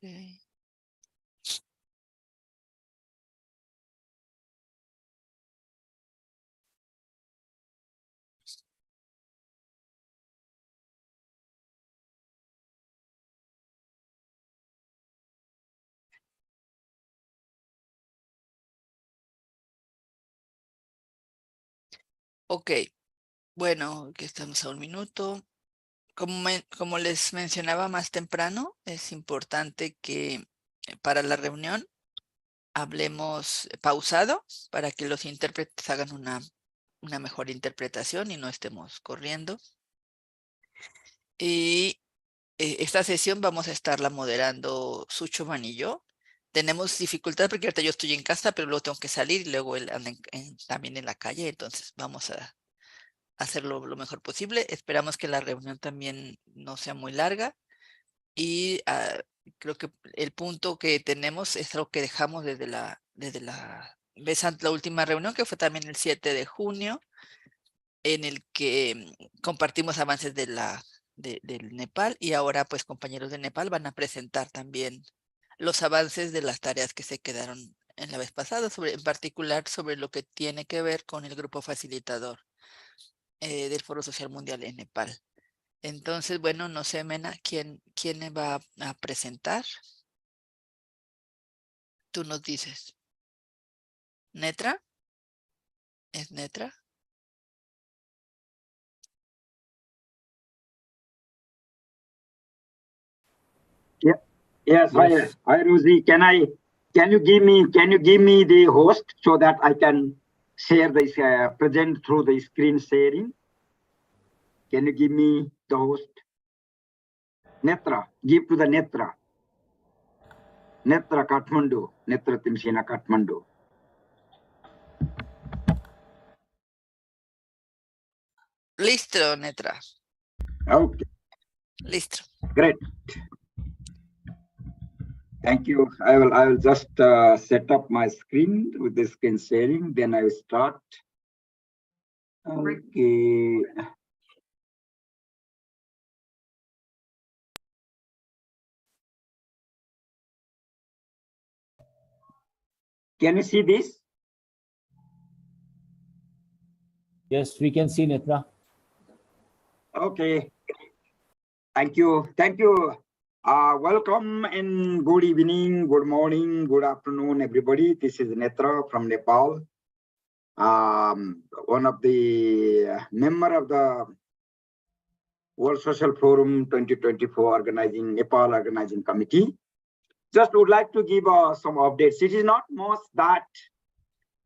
Okay. Ok, bueno, que estamos a un minuto. Como les mencionaba más temprano, es importante que para la reunión hablemos pausado para que los intérpretes hagan una mejor interpretación y no estemos corriendo. Y esta sesión vamos a estarla moderando Suchoman y yo. Tenemos dificultad porque ahorita yo estoy en casa, pero luego tengo que salir y luego él anda también en la calle, entonces vamos a hacerlo lo mejor posible. Esperamos que la reunión también no sea muy larga y creo que el punto que tenemos es lo que dejamos desde la la última reunión, que fue también el 7 de junio, en el que compartimos avances del Nepal, y ahora pues compañeros de Nepal van a presentar también los avances de las tareas que se quedaron en la vez pasada, en particular sobre lo que tiene que ver con el grupo facilitador del Foro Social Mundial en Nepal. Entonces, bueno, no sé, Mena, ¿quién va a presentar? Tú nos dices. ¿Netra? ¿Es Netra? Yeah. Yes. Hi, Rosie. Can you give me the host so that I can share this present through the screen sharing? Can you give me the host? Netra, give to the Netra. Netra Kathmandu. Netra Timsina Kathmandu. Listo, Netra. Okay. Listo. Great. Thank you. I will just set up my screen with the screen sharing. Then I will start. Okay. Can you see this? Yes, we can see Netra. Okay. Thank you. Thank you. Welcome and good evening, good morning, good afternoon, everybody. This is Netra from Nepal. One of the member of the World Social Forum 2024 organizing Nepal organizing committee. Just would like to give some updates. It is not most that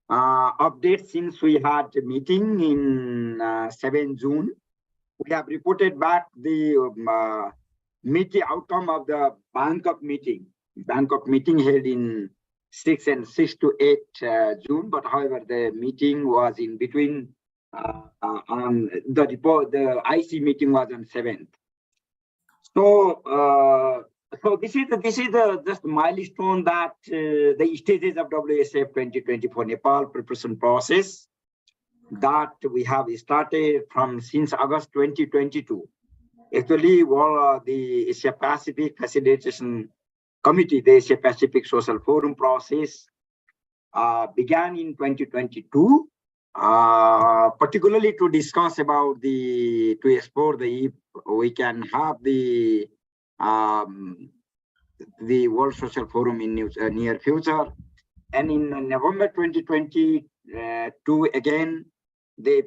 update since we had a meeting in 7 June. We have reported back the meeting outcome of the Bangkok meeting held in 6 to 8 June. But however, the meeting was in between. On the report, the IC meeting was on 7th. So this is the just milestone that the stages of WSF 2024 Nepal preparation process that we have started from since August 2022. Actually, the Asia Pacific Facilitation Committee, the Asia Pacific Social Forum process began in 2022, particularly to discuss about to explore if we can have the World Social Forum in near future. And in November 2022, again, the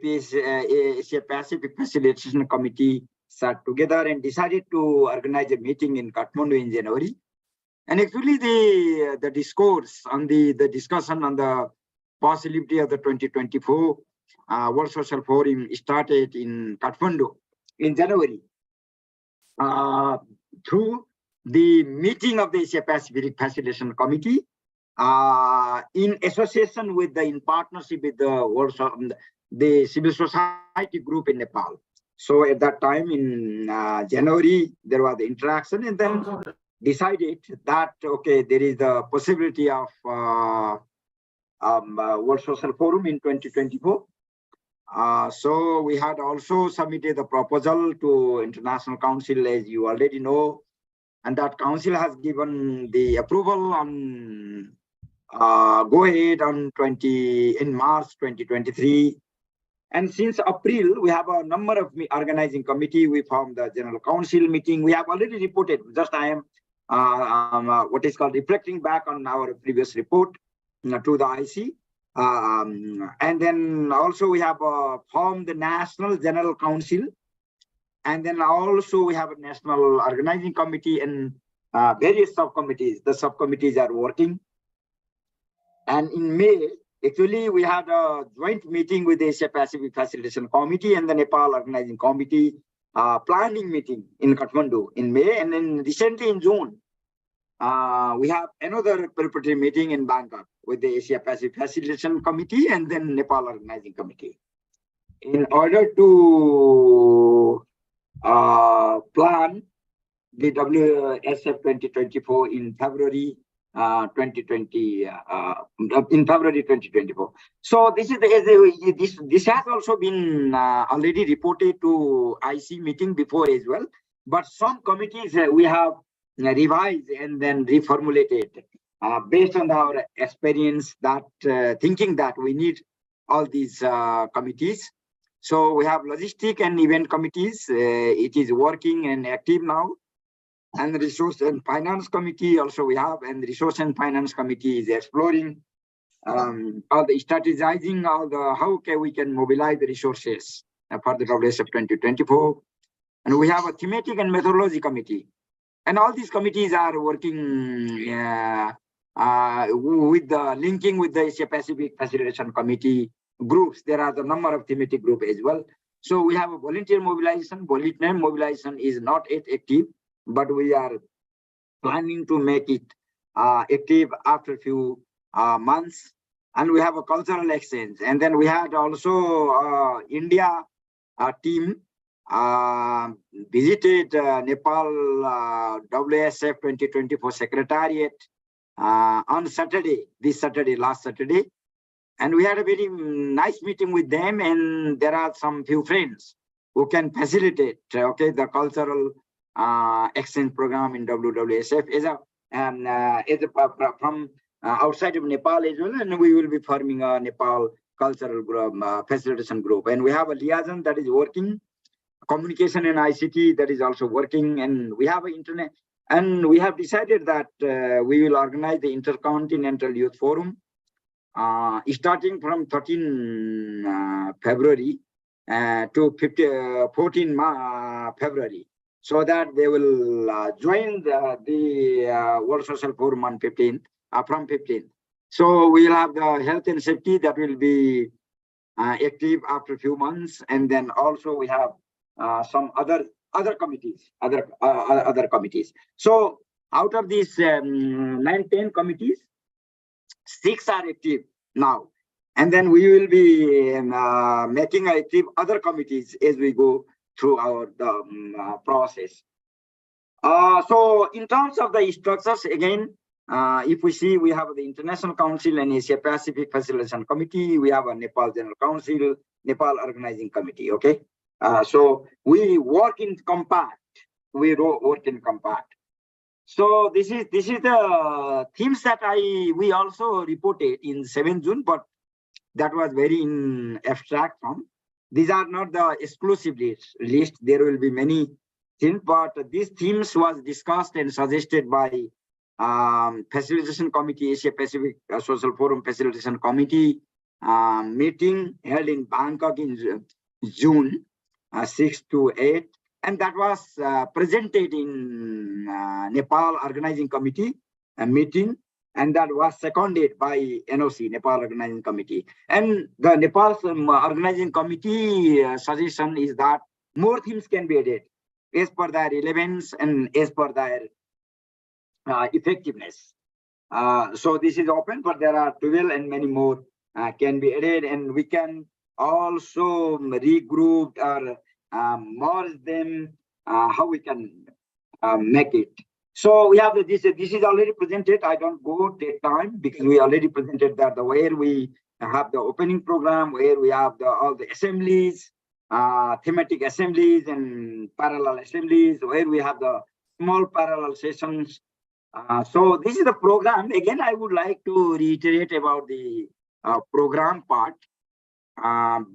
Asia Pacific Facilitation Committee sat together and decided to organize a meeting in Kathmandu in January. And actually, the discourse on the discussion on the possibility of the 2024 World Social Forum started in Kathmandu in January through the meeting of the Asia Pacific Facilitation Committee in association with in partnership with the civil society group in Nepal. So at that time in January, there was the interaction, and then decided that, okay, there is the possibility of World Social Forum in 2024. So we had also submitted the proposal to International Council, as you already know. and that council has given the approval on go ahead on in March 2023. And since April, we have a number of organizing committee. We formed the general council meeting. We have already reported. Just I am what is called reflecting back on our previous report to the IC. And then also we have formed the National General Council. And then also we have a National Organizing Committee and various subcommittees. The subcommittees are working. And in May, actually, we had a joint meeting with the Asia Pacific Facilitation Committee and the Nepal Organizing Committee planning meeting in Kathmandu in May. And then recently in June, we have another preparatory meeting in Bangkok with the Asia Pacific Facilitation Committee and then Nepal Organizing Committee in order to plan the WSF 2024 in February 2024. So this is this has also been already reported to IC meeting before as well. But some committees we have revised and then reformulated based on our experience that thinking that we need all these committees. So we have logistic and event committees. It is working and active now. And the Resource and Finance Committee also we have, and the Resource and Finance Committee is exploring all the strategizing, all the how we can mobilize the resources for the WSF 2024. And we have a thematic and methodology committee. And all these committees are working with the linking with the Asia Pacific Facilitation Committee groups. There are the number of thematic groups as well. So we have a volunteer mobilization. Volunteer mobilization is not yet active, but we are planning to make it active after a few months. And we have a cultural exchange. And then we had also India team visited Nepal WSF 2024 Secretariat on Saturday, last Saturday. And we had a very nice meeting with them, and there are some few friends who can facilitate the cultural exchange program in WWSF from outside of Nepal as well, and we will be forming a Nepal cultural group, facilitation group. And we have a liaison that is working, communication and ICT that is also working, and we have an internet. And we have decided that we will organize the Intercontinental Youth Forum starting from 13 February to 14 February, so that they will join the World Social Forum on 15th, from 15th. So we will have the health and safety that will be active after a few months, and then also we have some other committees, other committees. So out of these 9-10 committees, 6 are active now, and then we will be making active other committees as we go through our process. So in terms of the structures, again, if we see, we have the International Council and Asia Pacific Facilitation Committee. We have a Nepal General Council, Nepal Organizing Committee. Okay, so we work in compact. We work in compact. So this is the themes that we also reported in 7 June, but that was very in abstract form. These are not the exclusive list. There will be many things, but these themes was discussed and suggested by Facilitation Committee, Asia Pacific Social Forum Facilitation Committee meeting held in Bangkok in June 6 to 8. And that was presented in Nepal Organizing Committee meeting, and that was seconded by NOC, Nepal Organizing Committee. And the Nepal Organizing Committee suggestion is that more themes can be added as per their relevance and as per their effectiveness. So this is open, but there are 12 and many more can be added, and we can also regroup or merge them, how we can make it. So we have this is already presented. I don't go take time because we already presented that where we have the opening program, where we have all the assemblies, thematic assemblies and parallel assemblies, where we have the small parallel sessions. So this is the program. Again, I would like to reiterate about the program part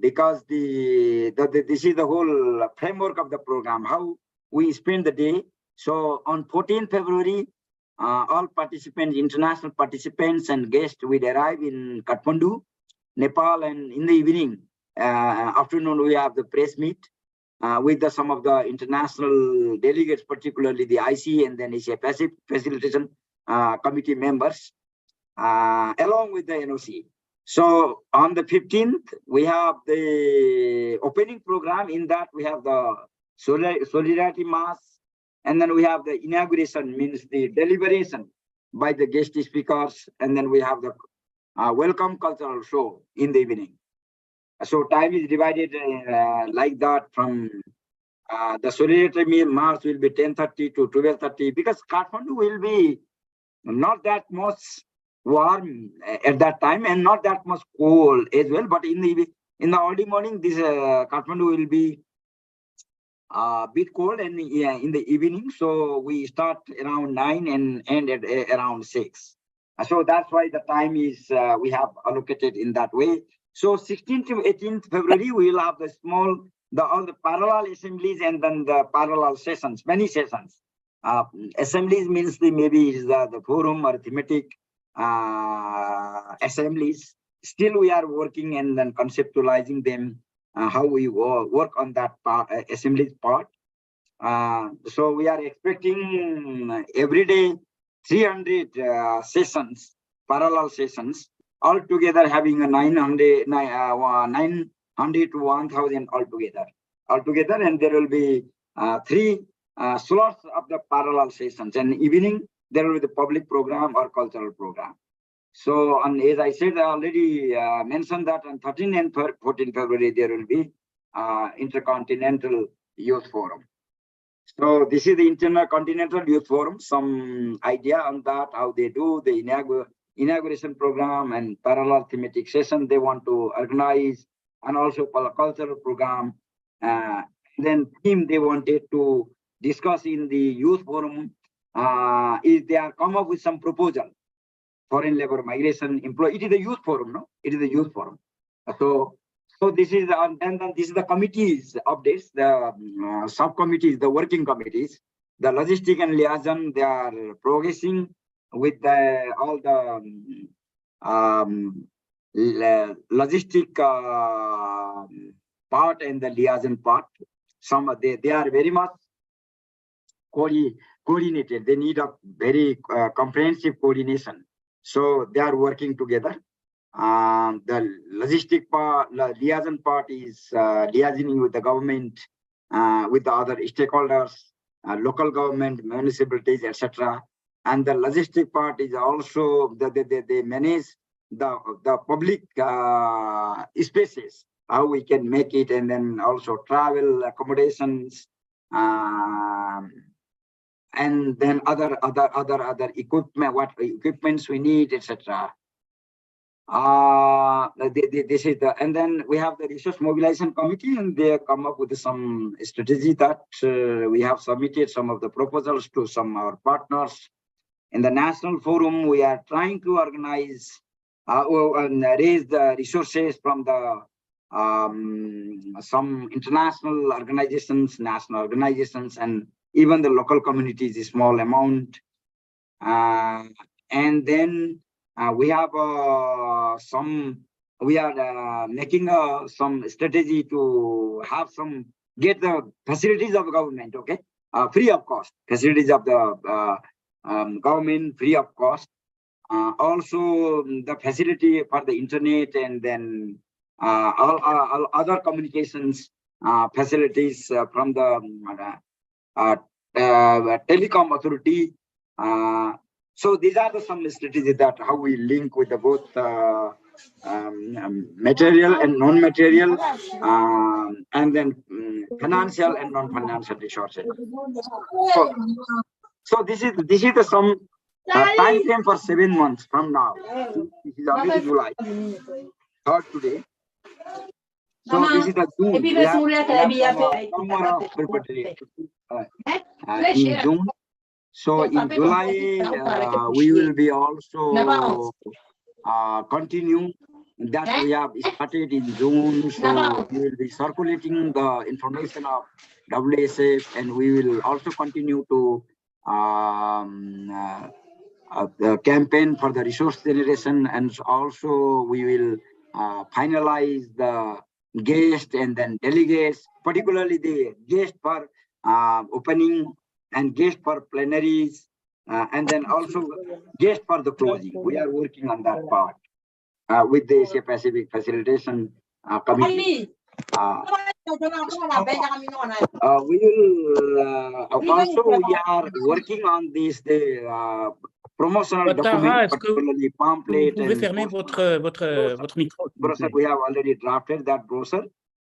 because this is the whole framework of the program, how we spend the day. So on 14th February, all participants, international participants and guests will arrive in Kathmandu, Nepal, and in the evening, afternoon, we have the press meet with some of the international delegates, particularly the IC and then Asia Pacific Facilitation Committee members, along with the NOC. So on the 15th, we have the opening program. In that, we have the Solidarity Mass, and then we have the inauguration, means the deliberation by the guest speakers, and then we have the welcome cultural show in the evening. So time is divided like that. From the Solidarity March will be 10:30 to 12:30, because Kathmandu will be not that much warm at that time and not that much cold as well. But in the early morning, this Kathmandu will be a bit cold, and in the evening, so we start around 9 and end at around 6. So that's why the time is we have allocated in that way. So 16th to 18th February, we will have all the parallel assemblies and then the parallel sessions, many sessions. Assemblies means maybe is the forum or thematic assemblies. Still, we are working and then conceptualizing them, how we work on that part, assemblies part. So we are expecting every day 300 sessions, parallel sessions, altogether having a 900 to 1,000 altogether, and there will be 3 slots of the parallel sessions. And evening, there will be the public program or cultural program. So, and as I said, I already mentioned that on 13 and 14 February, there will be Intercontinental Youth Forum. So this is the Intercontinental Youth Forum, some idea on that, how they do the inauguration program and parallel thematic session they want to organize, and also cultural program. Then theme they wanted to discuss in the youth forum is they are come up with some proposal. Foreign labor migration, employee. It is the youth forum, no? It is the youth forum. So this is and then this is the committees updates, the subcommittees, the working committees, the logistic and liaison. They are progressing with all the logistic part and the liaison part. They are very much coordinated. They need a very comprehensive coordination. So they are working together. The logistic part, the liaison part is liaising with the government, with the other stakeholders, local government, municipalities, etc. And the logistic part is also they manage the public spaces, how we can make it, and then also travel accommodations, and then other equipment, what equipments we need, etc. This is and then we have the resource mobilization committee, and they come up with some strategy that we have submitted some of the proposals to some of our partners. In the national forum, we are trying to organize and raise the resources from the some international organizations, national organizations, and even the local communities, a small amount. And then we have we are making some strategy to have get the facilities of government, okay, free of cost, facilities of the government free of cost. Also the facility for the internet, and then all other communications facilities from the telecom authority. So these are some strategies that how we link with the both material and non-material, and then financial and non-financial resources. So this is the some time frame for 7 months from now. This is already July 3rd today. So this is the June. We have some more of preparatory in June. So in July, we will be also continue that we have started in June. So we will be circulating the information of WSF, and we will also continue to the campaign for the resource generation, and also we will finalize the guest and then delegates, particularly the guest for opening and guest for plenaries, and then also guest for the closing. We are working on that part with the Asia Pacific Facilitation Committee. We will also we are working on this promotional document, particularly pamphlet. Vous pouvez fermer votre micro. Brochure, we have already drafted that brochure,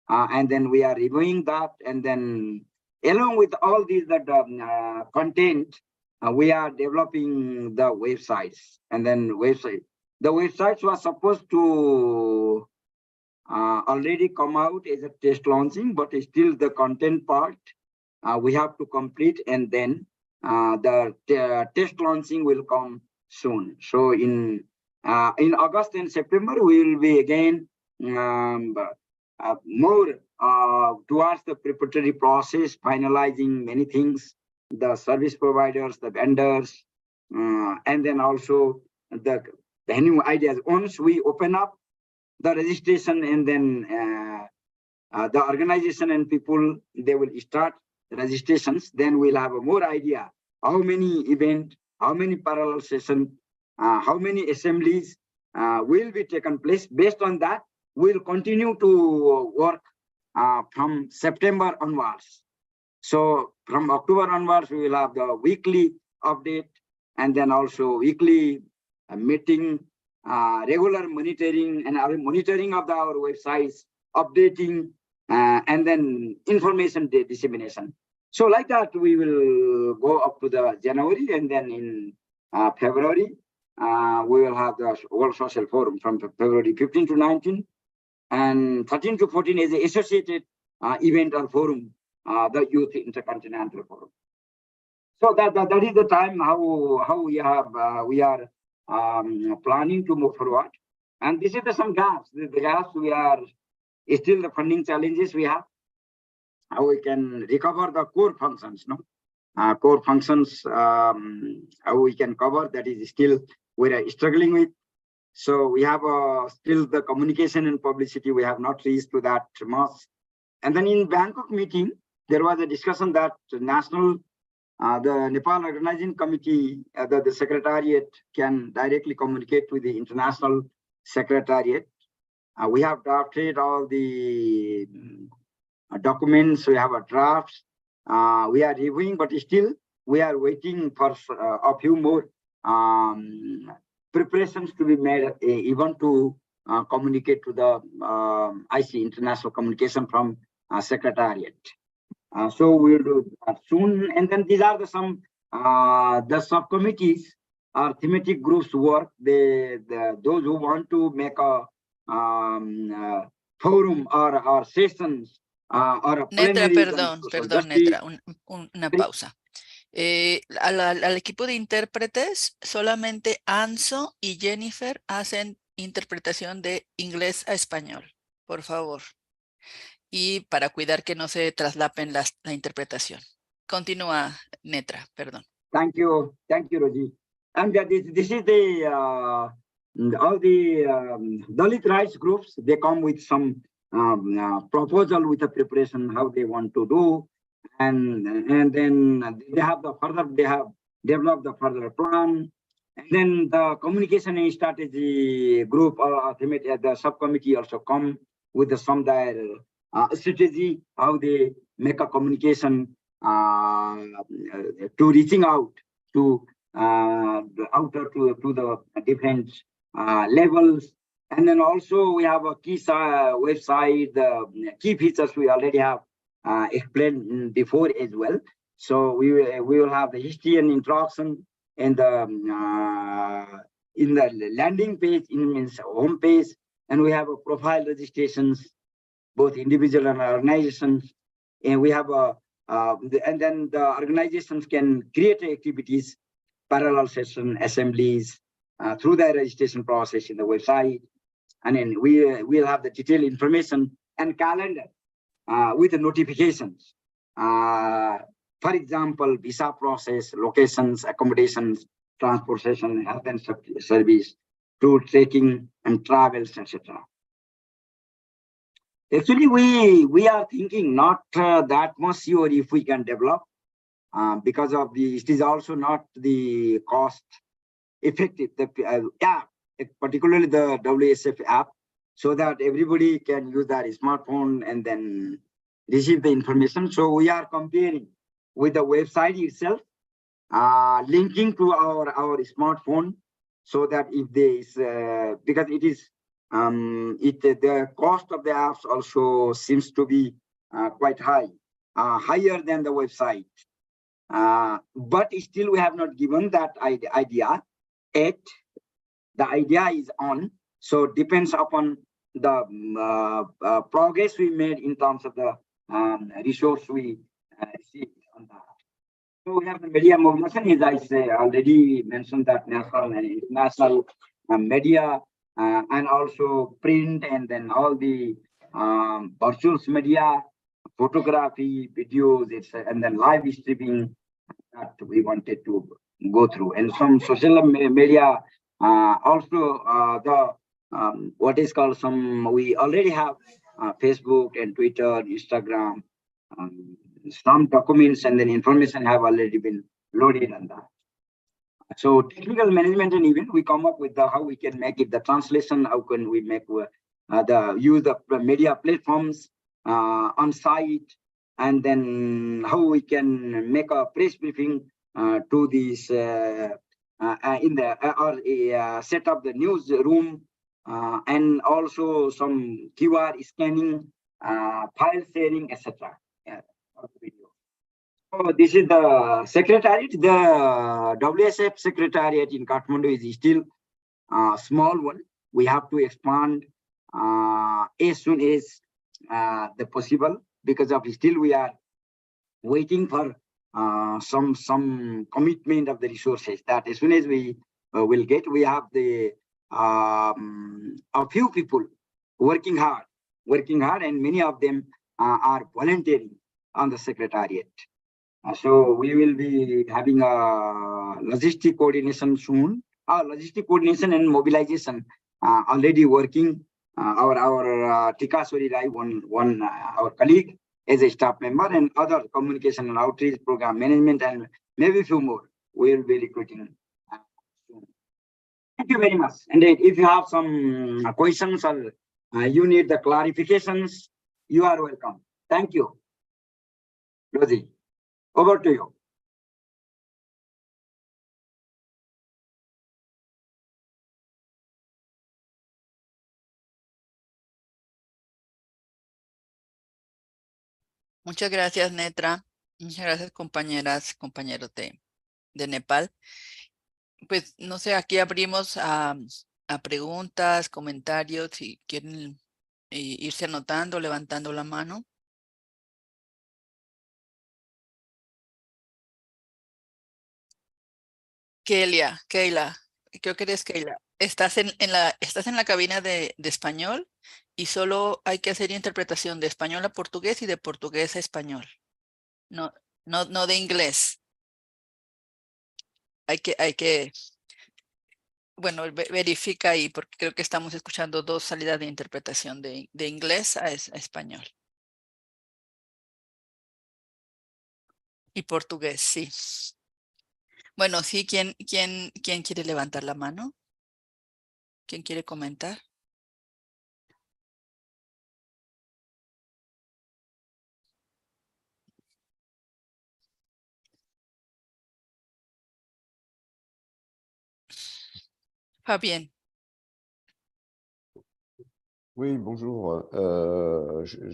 and then we are reviewing that, and then along with all these content, we are developing the websites, and then the websites were supposed to already come out as a test launching, but still the content part we have to complete, and then the test launching will come soon. So in August and September, we will be again more towards the preparatory process, finalizing many things, the service providers, the vendors, and then also the new ideas. Once we open up the registration, and then the organization and people, they will start registrations, then we'll have a more idea how many events, how many parallel sessions, how many assemblies will be taken place. Based on that, we'll continue to work from September onwards. So from October onwards, we will have the weekly update, and then also weekly meeting, regular monitoring, and our monitoring of our websites, updating, and then information dissemination. So like that, we will go up to the January, and then in February, we will have the World Social Forum from February 15 to 19, and 13 to 14 is the associated event or forum, the Youth Intercontinental Forum. So that is the time how we are planning to move forward. And this is some gaps. The gaps we are still the funding challenges we have. How we can recover the core functions, core functions, how we can cover, that is still we are struggling with. So we have still the communication and publicity, we have not reached to that much. And then in Bangkok meeting, there was a discussion that national, the Nepal Organizing Committee, the Secretariat can directly communicate with the International Secretariat. We have drafted all the documents, we have a draft, we are reviewing, but still we are waiting for a few more preparations to be made, even to communicate to the IC, International Communication from Secretariat. So we will do that soon. And then these are some the subcommittees or thematic groups work. Those who want to make a forum or sessions or a Netra, plenary. perdón, Netra, una pausa. Al equipo de intérpretes, solamente Anso y Jennifer hacen interpretación de inglés a español, por favor. Y para cuidar que no se traslapen la interpretación. Continúa, Netra, perdón. Thank you, Roji. And this is the all the Dalit rights groups. They come with some proposal with a preparation how they want to do, and then they have developed the further plan. And then the communication and strategy group or the subcommittee also come with some strategy how they make a communication to reaching out to the outer to the different levels. And then also we have a key website, the key features we already have explained before as well. So we will have the history and introduction and in the landing page, in home page, and we have a profile registrations, both individual and organizations, and we have a And then the organizations can create activities, parallel session, assemblies, through the registration process in the website. And then we'll have the detailed information and calendar with the notifications. For example, visa process, locations, accommodations, transportation, health and service, tour tracking and travels, etc. Actually, we are thinking not that much sure if we can develop because of the, it is also not the cost effective, the app, particularly the WSF app, so that everybody can use their smartphone and then receive the information. So we are comparing with the website itself, linking to our smartphone, so that if there is, because it is, the cost of the apps also seems to be quite high, higher than the website. But still we have not given that idea yet. The idea is on, so it depends upon the progress we made in terms of the resource we received on that. So we have the media mobilization, as I already mentioned, that national and international media, and also print, and then all the virtual media, photography, videos, and then live streaming that we wanted to go through, and some social media, also the what is called some, we already have Facebook and Twitter, Instagram, some documents and then information have already been loaded on that. So technical management, and even we come up with the how we can make it the translation, how can we make the use the media platforms on site, and then how we can make a press briefing to this in the or set up the newsroom, and also some QR scanning, file sharing, etc. So this is the secretariat. The WSF secretariat in Kathmandu is still a small one. We have to expand as soon as the possible, because of still we are waiting for some commitment of the resources, that as soon as we will get, we have the a few people working hard, and many of them are volunteering on the secretariat. So we will be having a logistic coordination soon. Logistic coordination and mobilization already working. Our Tikaswari Rai, our colleague, as a staff member, and other communication and outreach program management, and maybe a few more we will be recruiting soon. Thank you very much. And if you have some questions or you need the clarifications, you are welcome. Thank you. Rosie, over to you. Muchas gracias, Netra. Muchas gracias, compañeras, compañeros de Nepal. Pues no sé, aquí abrimos a preguntas, comentarios, si quieren irse anotando, levantando la mano. Keila, creo que eres Keila. Estás en la cabina de español y solo hay que hacer interpretación de español a portugués y de portugués a español. No de inglés. Hay que, bueno, verifica ahí, porque creo que estamos escuchando dos salidas de interpretación de inglés a español. Y portugués, sí. Bueno, sí, ¿quién quiere levantar la mano? ¿Quién quiere comentar? Fabien. Oui, bonjour.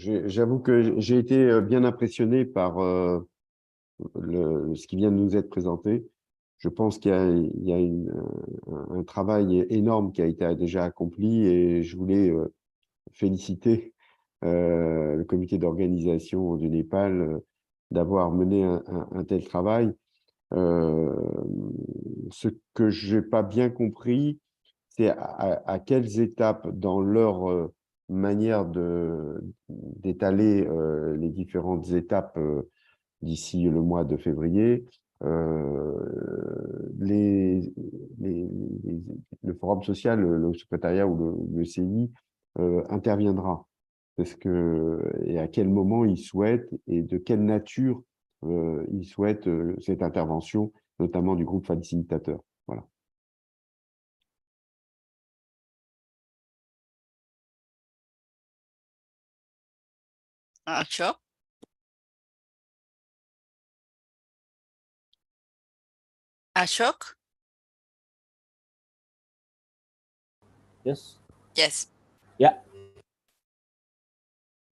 J'avoue que j'ai été bien impressionné par ce qui vient de nous être présenté. Je pense qu'il y a un travail énorme qui a été déjà accompli, et je voulais féliciter le comité d'organisation du Népal d'avoir mené un tel travail. Ce que je n'ai pas bien compris, c'est à quelles étapes dans leur manière d'étaler les différentes étapes d'ici le mois de février, le Forum social, le secrétariat ou le CI interviendra. Et à quel moment ils souhaitent et de quelle nature ils souhaitent cette intervention, notamment du groupe facilitateur. Voilà. Ashok? Ashok? Yes. Yes. Yeah.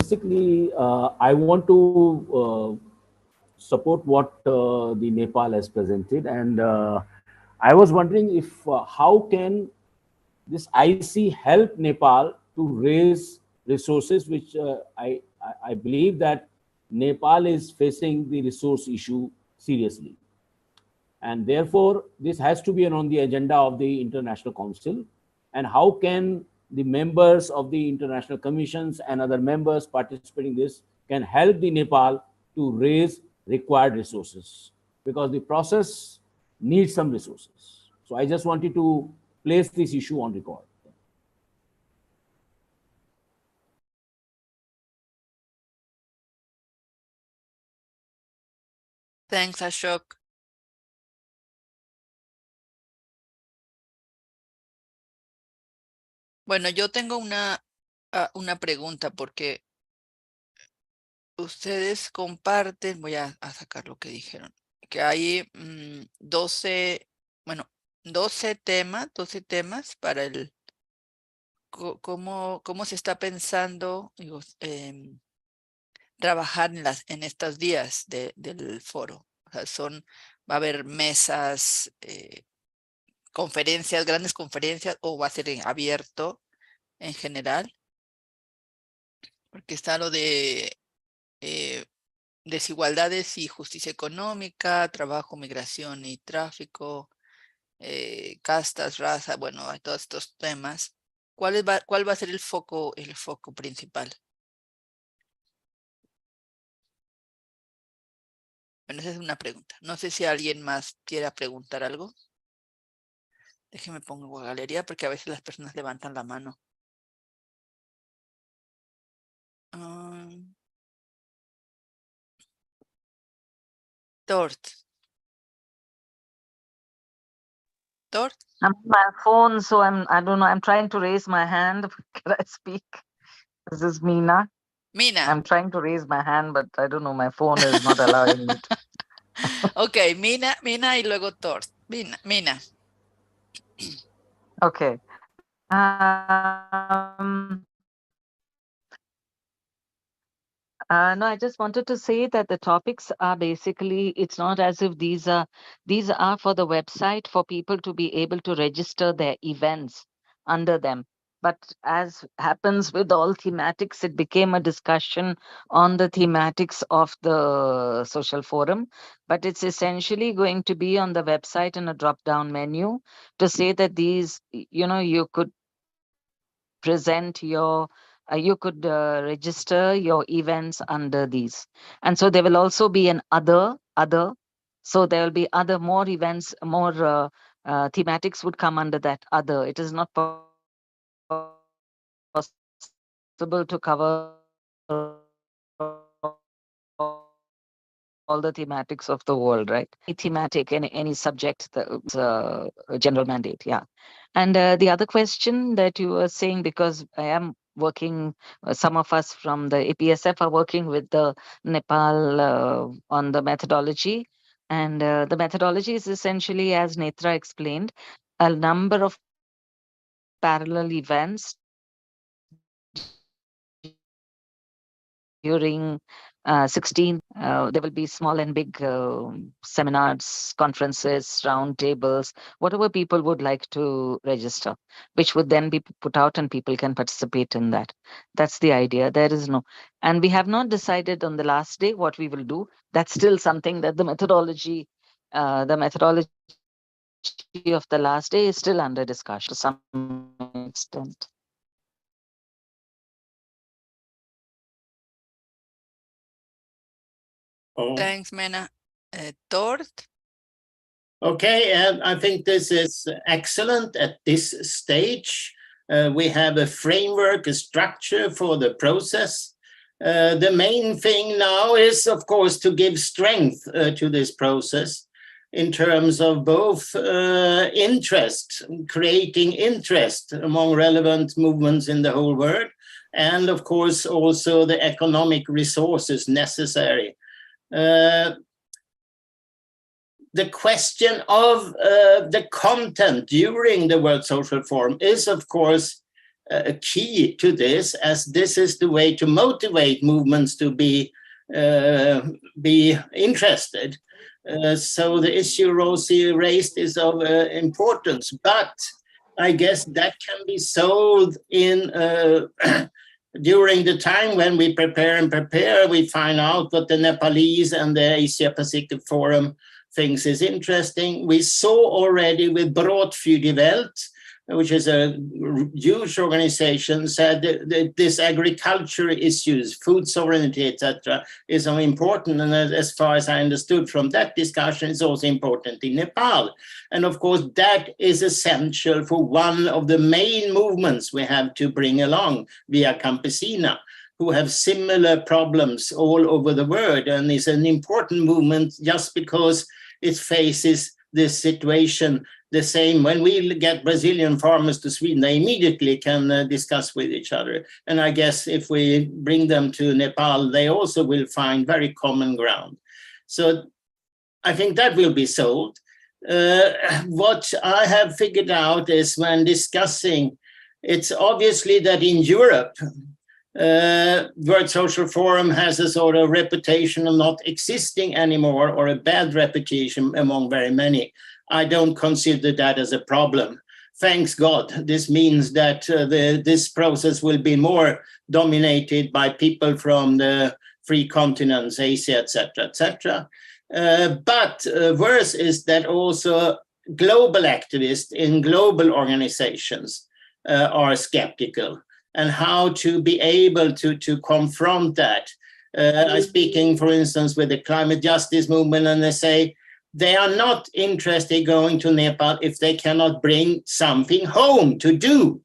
Basically, I want to support what the Nepal has presented, and I was wondering if how can this IC help Nepal to raise resources, which I believe that Nepal is facing the resource issue seriously. And therefore, this has to be on the agenda of the International Council. And how can the members of the international commissions and other members participating in this can help the Nepal to raise required resources? Because the process needs some resources. So I just wanted to place this issue on record. Thanks, Ashok. Bueno, yo tengo una pregunta porque ustedes comparten, voy a sacar lo que dijeron, que hay 12, bueno, 12 temas para el, cómo se está pensando, digo, trabajar en estos días del foro. O sea, va a haber mesas, conferencias, grandes conferencias, o va a ser abierto en general, porque está lo de desigualdades y justicia económica, trabajo, migración y tráfico, castas, raza, bueno, hay todos estos temas. ¿Cuál va a ser el foco principal? Bueno, esa es una pregunta. No sé si alguien más quiera preguntar algo. Déjeme pongo galería porque a veces las personas levantan la mano. Tort. Tort. I'm on my phone, so I don't know. I'm trying to raise my hand. Can I speak? This is Meena. Mina. I'm trying to raise my hand, but I don't know. My phone is not allowing me to. Ok, Mina y luego Tort. Mina. Okay. No, I just wanted to say that the topics are basically, it's not as if these are for the website for people to be able to register their events under them. But as happens with all thematics, it became a discussion on the thematics of the social forum. But it's essentially going to be on the website in a drop down menu to say that these, you could present your you could register your events under these, and so there will also be an other, so there will be more events, more thematics would come under that other. It is not possible to cover all the thematics of the world, right? Any thematic, any subject, the general mandate, yeah. And the other question that you were saying, because I am working, some of us from the APSF are working with the Nepal on the methodology. And the methodology is essentially, as Netra explained, a number of parallel events, different thematics, and then the thematic, and any subject, the general mandate, yeah. And the other question that you were saying, because I am working, some of us from the APSF are working with the Nepal on the methodology. And the methodology is essentially, as Netra explained, a number of parallel events, different thematics, and then the thematic, and any subject, the general mandate, yeah. And the other question that you were saying, because I am working, some of us from the APSF are working with the Nepal on the methodology. And the methodology is essentially, as Netra explained, a number of parallel events, during 16th, there will be small and big seminars, conferences, round tables, whatever people would like to register, which would then be put out and people can participate in that. That's the idea. There is no, and we have not decided on the last day what we will do. That's still something that the methodology of the last day is still under discussion to some extent. Oh. Thanks, Mena. Tord? Okay, and I think this is excellent at this stage. We have a framework, a structure for the process. The main thing now is, of course, to give strength to this process in terms of both interest, creating interest among relevant movements in the whole world, and of course also the economic resources necessary. The question of the content during the World Social Forum is, of course, a key to this, as this is the way to motivate movements to be interested. So the issue Rosie raised is of importance, but I guess that can be solved in during the time when we prepare, we find out what the Nepalese and the Asia Pacific Forum thinks is interesting. We saw already with Broad für die Welt, which is a huge organization, said that this agriculture issues, food sovereignty, etc., is so important. And as far as I understood from that discussion, it's also important in Nepal. And of course, that is essential for one of the main movements we have to bring along, Via Campesina, who have similar problems all over the world. And it's an important movement just because it faces this situation the same. When we get Brazilian farmers to Sweden, they immediately can discuss with each other. And I guess if we bring them to Nepal, they also will find very common ground. So I think that will be solved. What I have figured out is when discussing, it's obviously that in Europe, World Social Forum has a sort of reputation of not existing anymore, or a bad reputation among very many. I don't consider that as a problem. Thanks God. This means that this process will be more dominated by people from the free continents, Asia, etc., etc. But worse is that also global activists in global organizations are skeptical, and how to be able to confront that. I'm speaking, for instance, with the climate justice movement, and they say they are not interested in going to Nepal if they cannot bring something home to do.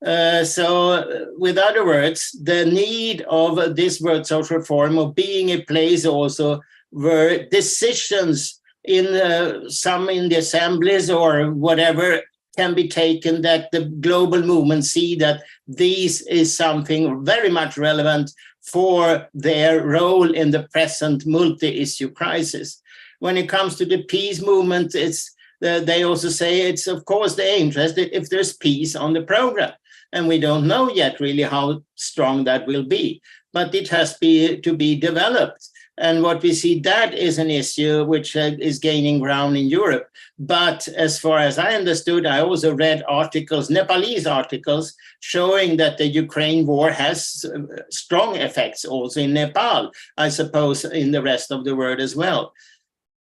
So, with other words, the need of this World Social Forum of being a place also where decisions in some in the assemblies or whatever can be taken, that the global movement see that this is something very much relevant for their role in the present multi-issue crisis. When it comes to the peace movement, they also say it's, of course, they're interested if there's peace on the program. And we don't know yet really how strong that will be, but it has to be developed. And what we see, that is an issue which is gaining ground in Europe. But as far as I understood, I also read articles, Nepalese articles, showing that the Ukraine war has strong effects also in Nepal, I suppose in the rest of the world as well.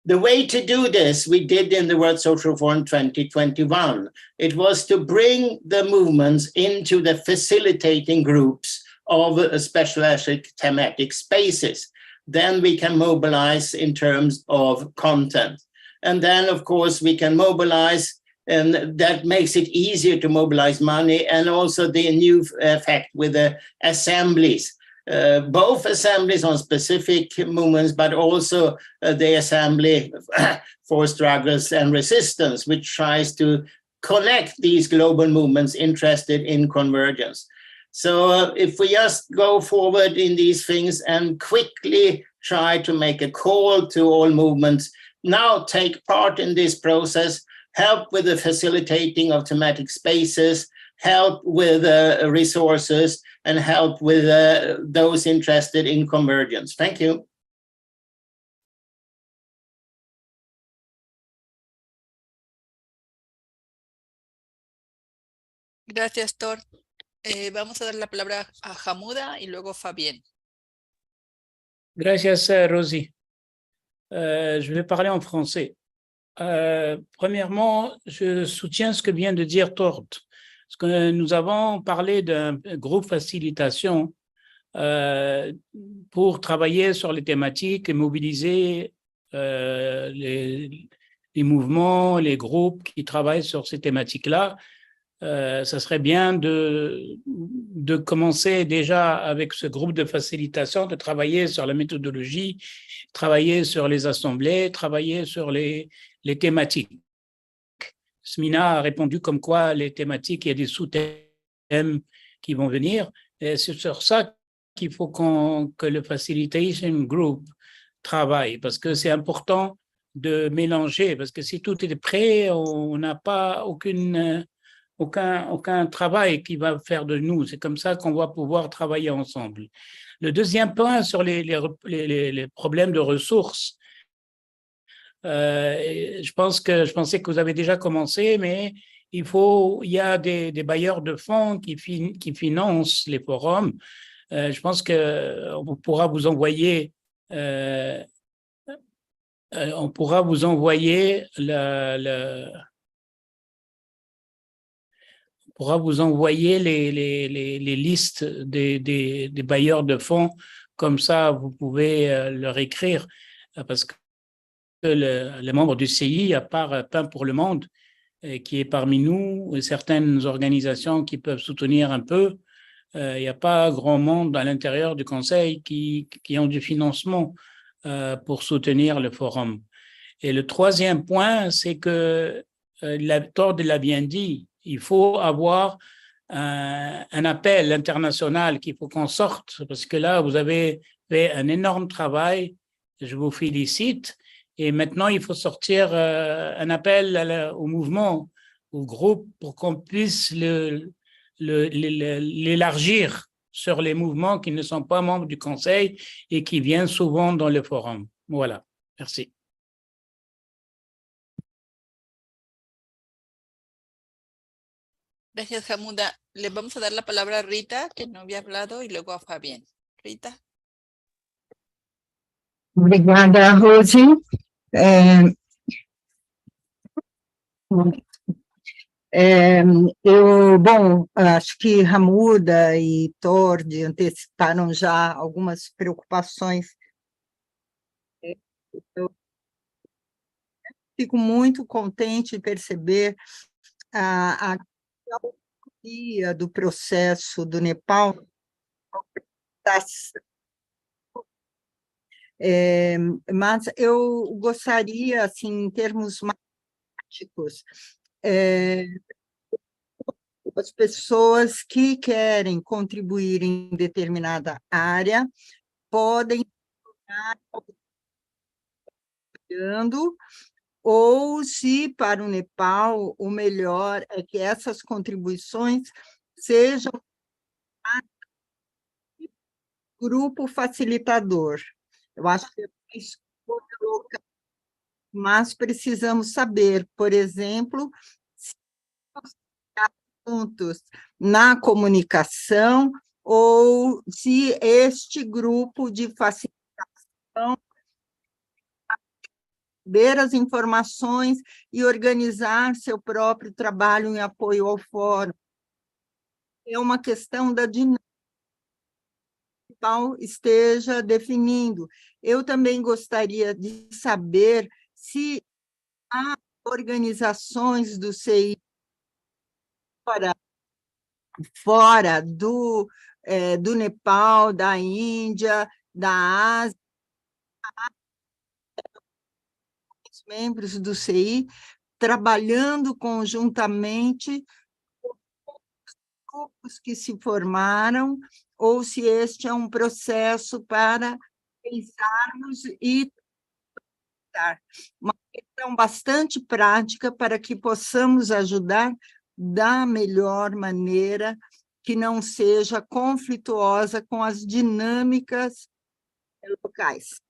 The way to do this, we did in the World Social Forum 2021. It was to bring the movements into the facilitating groups of specialized thematic spaces. Then we can mobilize in terms of content. And then, of course, we can mobilize, and that makes it easier to mobilize money, and also the new effect with the assemblies. Both assemblies on specific movements, but also the assembly for struggles and resistance, which tries to connect these global movements interested in convergence. So if we just go forward in these things and quickly try to make a call to all movements, now take part in this process, help with the facilitating of thematic spaces, help with resources, and help with those interested in convergence. Thank you. Gracias, Thor. Vamos a dar la palabra a Hamuda y luego Fabien. Gracias, Rosie. Je vais parler en français. Premièrement, je soutiens ce que vient de dire Tord. Parce que nous avons parlé d'un groupe facilitation pour travailler sur les thématiques et mobiliser les mouvements, les groupes qui travaillent sur ces thématiques-là. Ça serait bien de commencer déjà avec ce groupe de facilitation, de travailler sur la méthodologie, travailler sur les assemblées, travailler sur les thématiques. Smina a répondu comme quoi les thématiques, il y a des sous-thèmes qui vont venir. Et c'est sur ça qu'il faut que le Facilitation Group travaille, parce que c'est important de mélanger, parce que si tout est prêt, on n'a pas aucun travail qui va faire de nous. C'est comme ça qu'on va pouvoir travailler ensemble. Le deuxième point sur les problèmes de ressources, je pensais que vous avez déjà commencé, mais il y a des bailleurs de fonds qui financent les forums. Je pense qu'on pourra vous envoyer les listes des bailleurs de fonds, comme ça vous pouvez leur écrire, parce que les membres du CI, à part Pain pour le Monde, qui est parmi nous, et certaines organisations qui peuvent soutenir un peu, il n'y a pas grand monde à l'intérieur du Conseil qui ont du financement pour soutenir le forum. Et le troisième point, c'est que Tord l'a bien dit, il faut avoir un appel international qu'il faut qu'on sorte, parce que là, vous avez fait un énorme travail, je vous félicite, et maintenant, il faut sortir un appel au mouvement, au groupe, pour qu'on puisse l'élargir sur les mouvements qui ne sont pas membres du Conseil et qui viennent souvent dans le forum. Voilà, merci. Gracias, Hamuda. Le vamos a dar la palabra a Rita, que no había hablado, y luego a Fabien. Rita. Obrigada, Rosie. Bom, acho que Hamuda e Tord anteciparam já algumas preocupações. Eu fico muito contente de perceber a autoria do processo do Nepal. Mas eu gostaria, assim, em termos práticos, as pessoas que querem contribuir em determinada área podem estar apoiando, ou se para o Nepal o melhor é que essas contribuições sejam grupo facilitador. Eu acho que é uma escolha local, mas precisamos saber, por exemplo, se assuntos na comunicação ou se este grupo de facilitação ver as informações e organizar seu próprio trabalho em apoio ao fórum. É uma questão da dinâmica que esteja definindo. Eu também gostaria de saber se há organizações do CI fora do Nepal, da Índia, da Ásia, os membros do CI trabalhando conjuntamente com os grupos que se formaram, ou se este é um processo para pensarmos e uma questão bastante prática para que possamos ajudar da melhor maneira, que não seja conflituosa com as dinâmicas locais.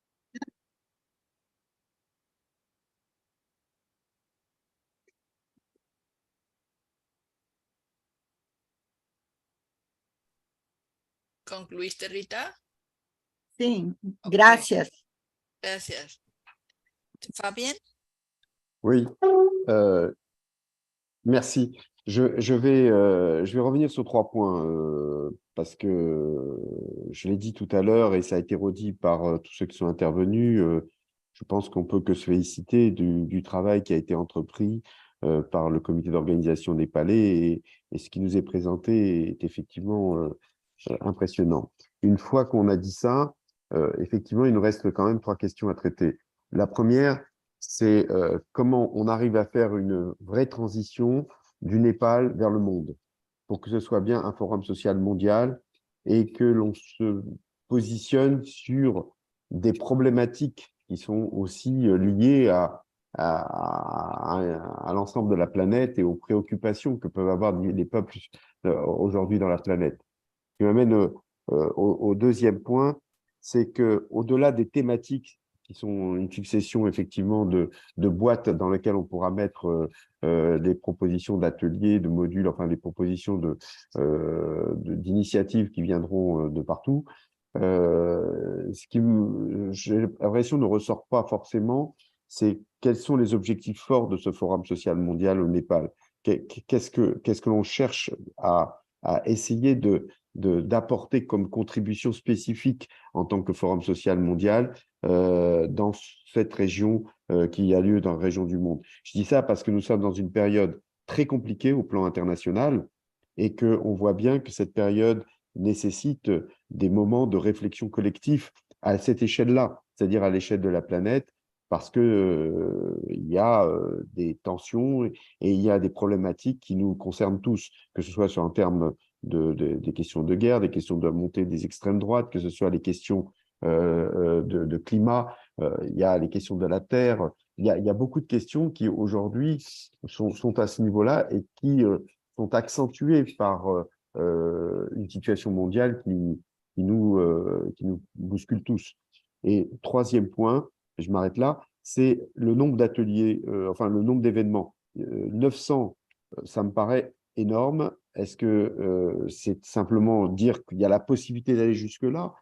¿Concluiste, Rita? Sim, Ok, graças. gracias. Fabien? Oui, merci. Je vais revenir sur 3 points parce que je l'ai dit tout à l'heure et ça a été redit par tous ceux qui sont intervenus. Je pense qu'on peut que se féliciter du travail qui a été entrepris par le comité d'organisation des palais et ce qui nous est présenté est effectivement impressionnant. Une fois qu'on a dit ça, effectivement, il nous reste quand même 3 questions à traiter. La première, c'est comment on arrive à faire une vraie transition du Népal vers le monde, pour que ce soit bien un forum social mondial et que l'on se positionne sur des problématiques qui sont aussi liées à l'ensemble de la planète et aux préoccupations que peuvent avoir les peuples aujourd'hui dans la planète. Ce qui m'amène au deuxième point, c'est qu'au-delà des thématiques qui sont une succession effectivement de boîtes dans lesquelles on pourra mettre des propositions d'ateliers, de modules, enfin des propositions d'initiatives qui viendront de partout. Ce qui, j'ai l'impression, ne ressort pas forcément, c'est quels sont les objectifs forts de ce Forum social mondial au Népal. Qu'est-ce que l'on cherche à essayer d'apporter comme contribution spécifique en tant que Forum social mondial dans cette région qui a lieu dans la région du monde. Je dis ça parce que nous sommes dans une période très compliquée au plan international et qu'on voit bien que cette période nécessite des moments de réflexion collective à cette échelle-là, c'est-à-dire à l'échelle de la planète, parce que il y a des tensions et il y a des problématiques qui nous concernent tous, que ce soit sur un terme des questions de guerre, des questions de montée des extrêmes droites, que ce soit les questions de climat, il y a les questions de la terre, il y a beaucoup de questions qui aujourd'hui sont à ce niveau-là et qui sont accentuées par une situation mondiale qui nous bouscule tous. Et troisième point, et je m'arrête là, c'est le nombre d'ateliers, enfin le nombre d'événements. 900, ça me paraît énorme. Est-ce que c'est simplement dire qu'il y a la possibilité d'aller jusque-là,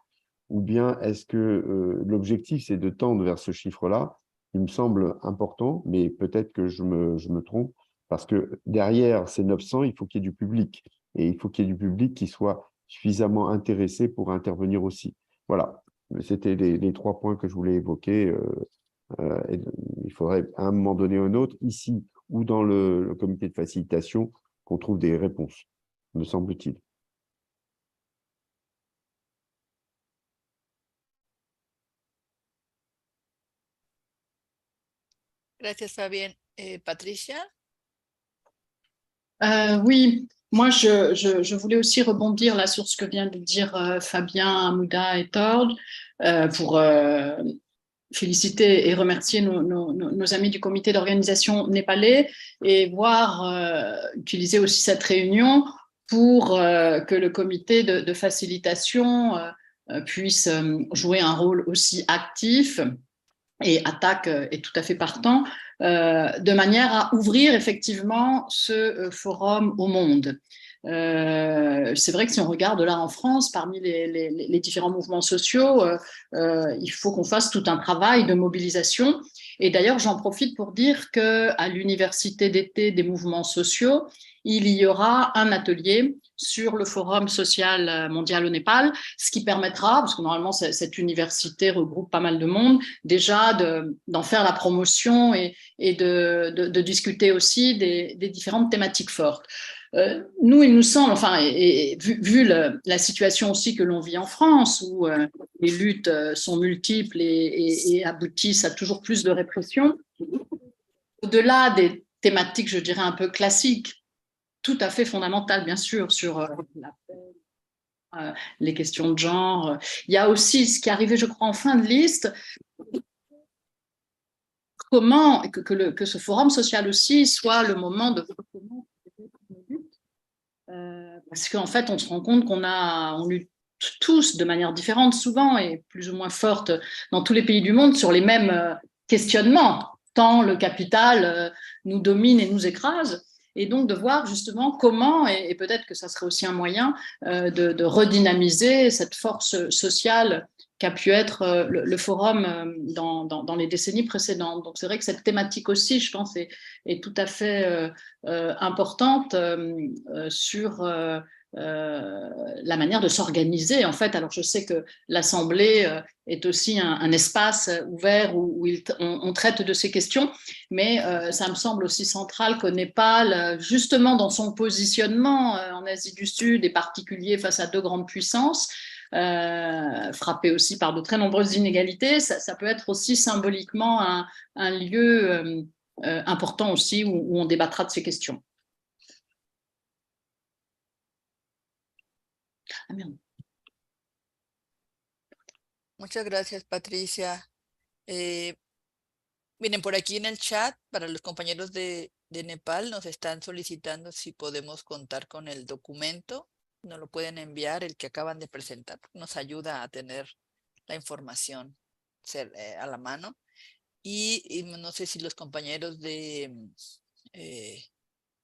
ou bien est-ce que l'objectif, c'est de tendre vers ce chiffre-là? Il me semble important, mais peut-être que je me trompe, parce que derrière ces 900, il faut qu'il y ait du public, et il faut qu'il y ait du public qui soit suffisamment intéressé pour intervenir aussi. Voilà, c'était les 3 points que je voulais évoquer. Et il faudrait à un moment donné ou un autre, ici ou dans le comité de facilitation, qu'on trouve des réponses, me semble-t-il. Gracias, Fabien. Patricia? Oui, moi je voulais aussi rebondir là sur ce que vient de dire Fabien, Amouda et Tord pour féliciter et remercier nos amis du comité d'organisation népalais et voir utiliser aussi cette réunion pour que le comité de facilitation puisse jouer un rôle aussi actif et Attaque est tout à fait partant, de manière à ouvrir effectivement ce forum au monde. C'est vrai que si on regarde là en France, parmi les différents mouvements sociaux, il faut qu'on fasse tout un travail de mobilisation. Et d'ailleurs, j'en profite pour dire qu'à l'université d'été des mouvements sociaux, il y aura un atelier sur le Forum social mondial au Népal, ce qui permettra, parce que normalement cette université regroupe pas mal de monde, déjà d'en faire la promotion et de discuter aussi des différentes thématiques fortes. Nous, il nous semble, enfin, vu la situation aussi que l'on vit en France, où les luttes sont multiples et aboutissent à toujours plus de répression, au-delà des thématiques, je dirais, un peu classiques, tout à fait fondamentales, bien sûr, sur la paix, les questions de genre. Il y a aussi ce qui est arrivé, je crois, en fin de liste, comment que ce forum social aussi soit le moment de Parce qu'en fait, on se rend compte on lutte tous de manière différente, souvent, et plus ou moins forte dans tous les pays du monde, sur les mêmes questionnements, tant le capital nous domine et nous écrase. Et donc de voir justement comment, et peut-être que ça serait aussi un moyen de redynamiser cette force sociale qu'a pu être le forum dans les décennies précédentes. Donc c'est vrai que cette thématique aussi, je pense, est tout à fait importante sur la manière de s'organiser en fait. Alors je sais que l'Assemblée est aussi un espace ouvert où on traite de ces questions, mais ça me semble aussi central qu'au Népal, justement dans son positionnement en Asie du Sud et particulier face à deux grandes puissances, frappé aussi par de très nombreuses inégalités, ça peut être aussi symboliquement un lieu important aussi où on débattra de ces questions. Ah, merde. Muchas gracias, Patricia. Miren, por aquí en el chat, para los compañeros de Nepal, nos están solicitando si podemos contar con el documento. Nos lo pueden enviar, el que acaban de presentar. Nos ayuda a tener la información a la mano. Y no sé si los compañeros de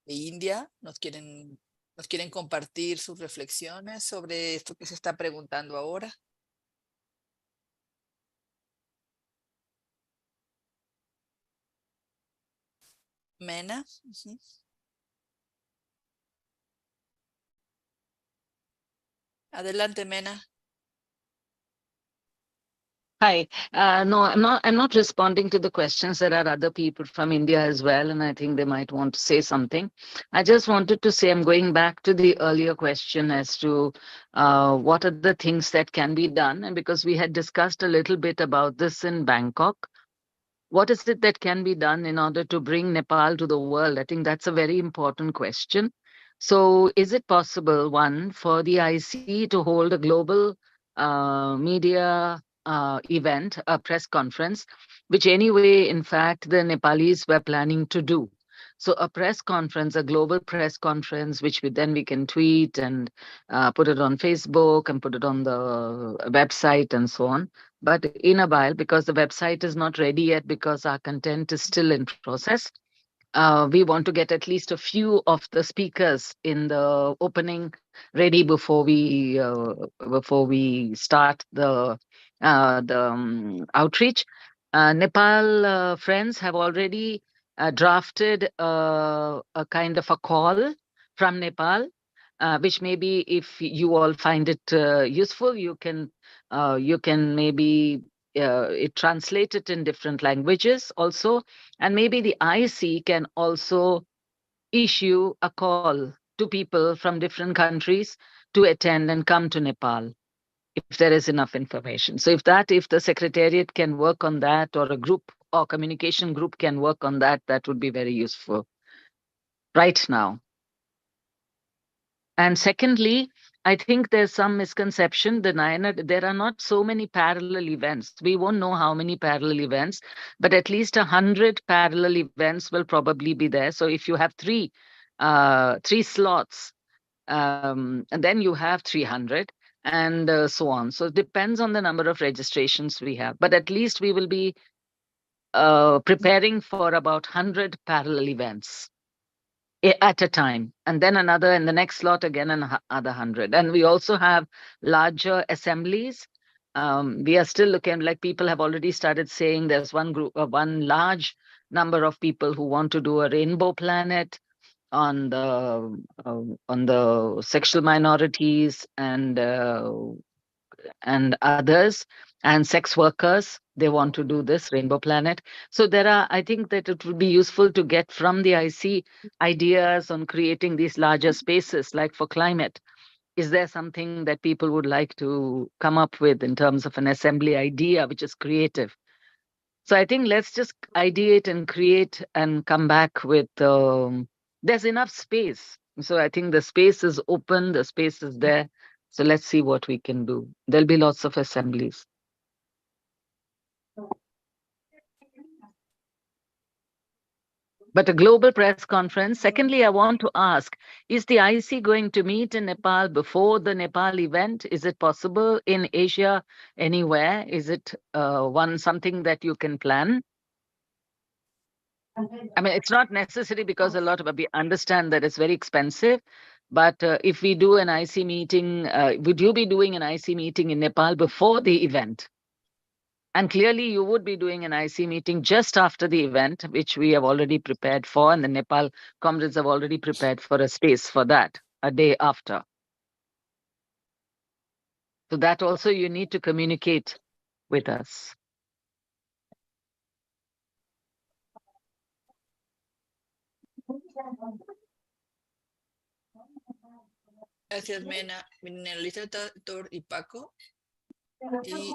India nos quieren compartir sus reflexiones sobre esto que se está preguntando ahora. Mena. Adelante, Mena. Hi. No, I'm not responding to the questions. There are other people from India as well, and I think they might want to say something. I just wanted to say I'm going back to the earlier question as to what are the things that can be done. And because we had discussed a little bit about this in Bangkok, what is it that can be done in order to bring Nepal to the world? I think that's a very important question. So is it possible, one, for the IC to hold a global media event, a press conference, which anyway, in fact, the Nepalis were planning to do. So a press conference, a global press conference, which we can tweet and put it on Facebook and put it on the website and so on. But in a while, because the website is not ready yet, because our content is still in process, we want to get at least a few of the speakers in the opening ready before we start the outreach. Nepal friends have already drafted a kind of a call from Nepal, which maybe if you all find it useful, you can maybe it translate it in different languages also, and maybe the IC can also issue a call to people from different countries to attend and come to Nepal if there is enough information. So if the secretariat can work on that, or a group or communication group can work on that, that would be very useful right now. And secondly, I think there's some misconception that there are not so many parallel events. We won't know how many parallel events, but at least 100 parallel events will probably be there. So if you have three slots, and then you have 300 and so on. So it depends on the number of registrations we have, but at least we will be preparing for about 100 parallel events at a time, and then another, and the next slot again, another 100. And we also have larger assemblies. We are still looking, like people have already started saying there's one group, one large number of people who want to do a rainbow planet on the sexual minorities and others, and sex workers. They want to do this rainbow planet. So I think that it would be useful to get from the IC ideas on creating these larger spaces, like for climate. Is there something that people would like to come up with in terms of an assembly idea, which is creative? So I think let's just ideate and create and come back with, there's enough space. So I think the space is open, the space is there. So let's see what we can do. There'll be lots of assemblies. but a global press conference. Secondly, I want to ask, is the IC going to meet in Nepal before the Nepal event? Is it possible in Asia anywhere? Is it something that you can plan? I mean, it's not necessary because a lot of we understand that it's very expensive. But if we do an IC meeting, would you be doing an IC meeting in Nepal before the event? And clearly, you would be doing an IC meeting just after the event, which we have already prepared for, and the Nepal comrades have already prepared for a space for that, a day after. So that also you need to communicate with us. Gracias, Mena, Literator y Paco. Y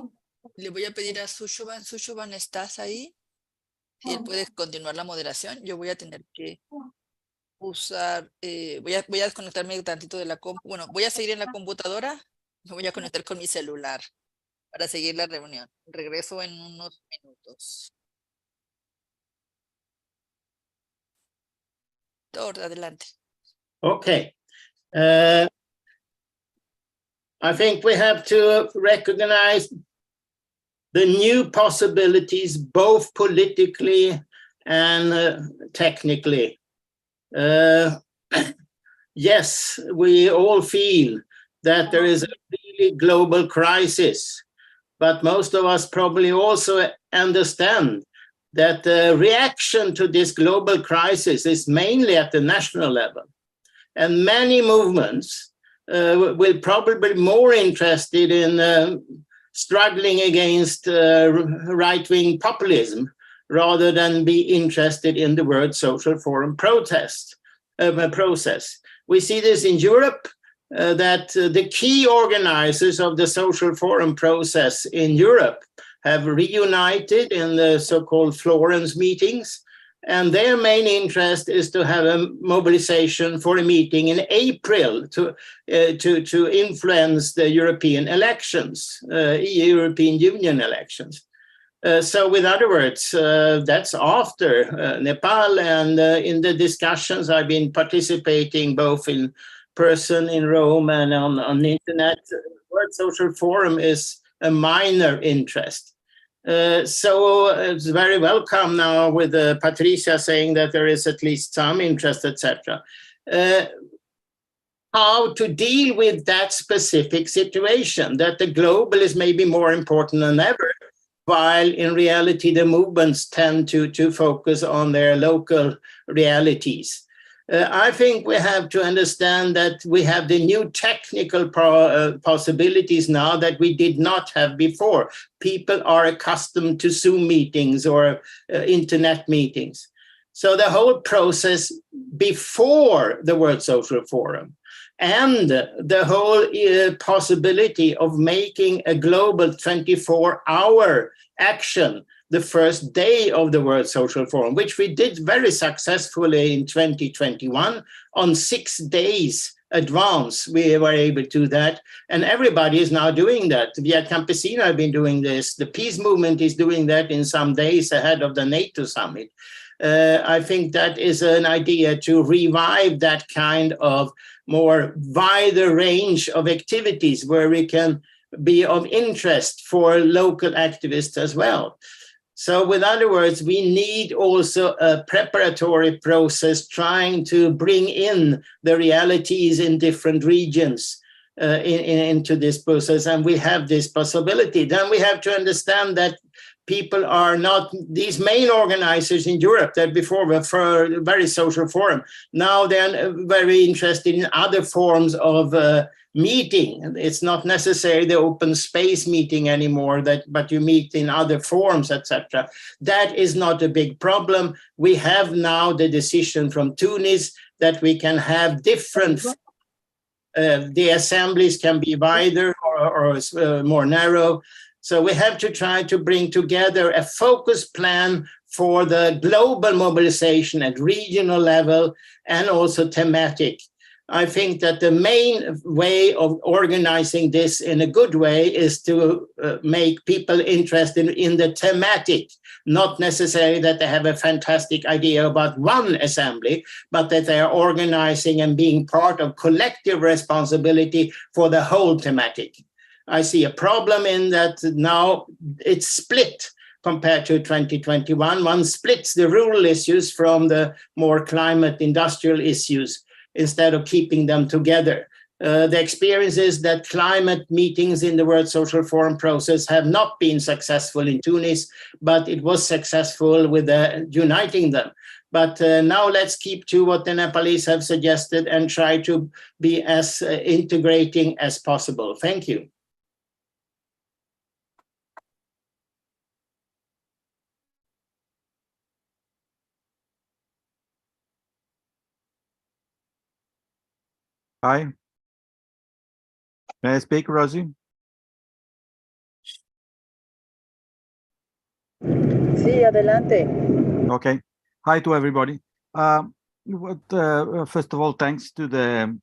le voy a pedir a Sushovan. Sushovan, ¿estás ahí? Si él puede continuar la moderación, yo voy a tener que usar, voy a desconectarme tantito de la compu. Bueno, voy a seguir en la computadora, me voy a conectar con mi celular para seguir la reunión. Regreso en unos minutos. Tor, adelante. Okay. I think we have to recognize the new possibilities, both politically and technically. Yes, we all feel that there is a really global crisis, but most of us probably also understand that the reaction to this global crisis is mainly at the national level. And many movements will probably be more interested in struggling against right-wing populism rather than be interested in the World Social Forum process. We see this in Europe, that the key organizers of the Social Forum process in Europe have reunited in the so-called Florence meetings, and their main interest is to have a mobilization for a meeting in April to influence the European elections, European Union elections. So with other words, that's after Nepal, and in the discussions I've been participating both in person in Rome and on the internet. World Social Forum is a minor interest. So it's very welcome now with Patricia saying that there is at least some interest, etc. How to deal with that specific situation, that the global is maybe more important than ever, while in reality the movements tend to focus on their local realities. I think we have to understand that we have the new technical possibilities now that we did not have before. People are accustomed to Zoom meetings or internet meetings. So the whole process before the World Social Forum and the whole possibility of making a global 24-hour action the first day of the World Social Forum, which we did very successfully in 2021. On 6 days advance, we were able to do that. And everybody is now doing that. Via Campesina have been doing this. The peace movement is doing that in some days ahead of the NATO summit. I think that is an idea to revive that kind of more wider range of activities where we can be of interest for local activists as well. So with other words, we need also a preparatory process trying to bring in the realities in different regions into this process. And we have this possibility. Then we have to understand that people are not, these main organizers in Europe that before were for a very social forum, now they're very interested in other forms of meeting. It's not necessarily the open space meeting anymore, but you meet in other forms, etc. That is not a big problem. We have now the decision from Tunis that we can have different, the assemblies can be wider or more narrow. So we have to try to bring together a focus plan for the global mobilization at regional level and also thematic. I think that the main way of organizing this in a good way is to make people interested in the thematic, not necessarily that they have a fantastic idea about one assembly, but that they are organizing and being part of collective responsibility for the whole thematic. I see a problem in that now it's split compared to 2021. One splits the rural issues from the more climate industrial issues, instead of keeping them together. The experience is that climate meetings in the World Social Forum process have not been successful in Tunis, but it was successful with uniting them. But now let's keep to what the Nepalese have suggested and try to be as integrating as possible. Thank you. Hi. May I speak, Rosie? Sí, adelante. Okay. Hi to everybody. First of all, thanks to the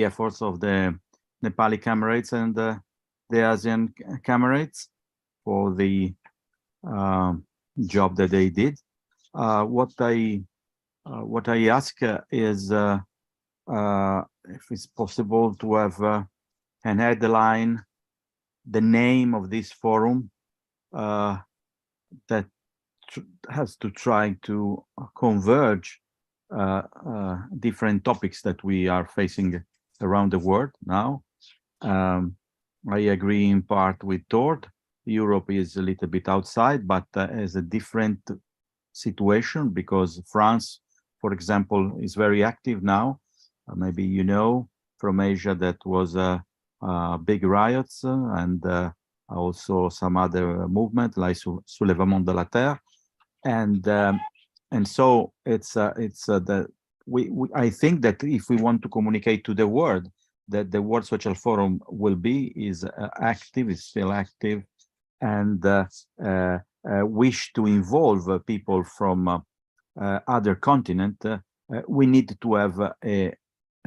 efforts of the Nepali comrades and the ASEAN comrades for the job that they did. What I ask is if it's possible to have an headline, the name of this forum that has to try to converge different topics that we are facing around the world now. I agree in part with Tord. Europe is a little bit outside, but has a different situation because France, for example, is very active now. Maybe you know from Asia that was big riots and also some other movement like Soulèvement de la Terre, and so I think that if we want to communicate to the world that the World Social Forum is active, is still active, and wish to involve people from other continents, we need to have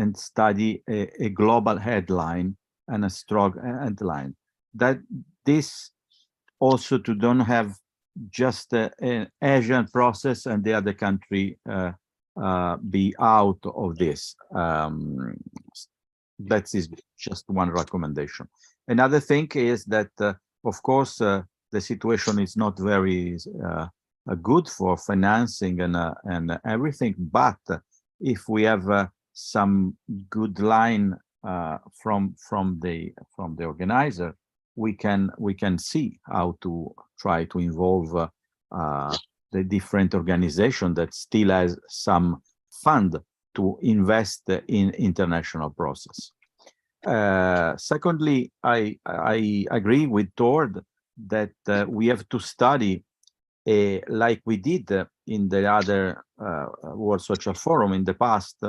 and study a global headline and a strong headline. That this also to don't have just an Asian process and the other country be out of this. That is just one recommendation. Another thing is that, of course, the situation is not very good for financing and everything. But if we have some good line from the organizer, we can see how to try to involve the different organization that still has some fund to invest in international process. Secondly, I agree with Tord that we have to study like we did in the other World Social Forum in the past,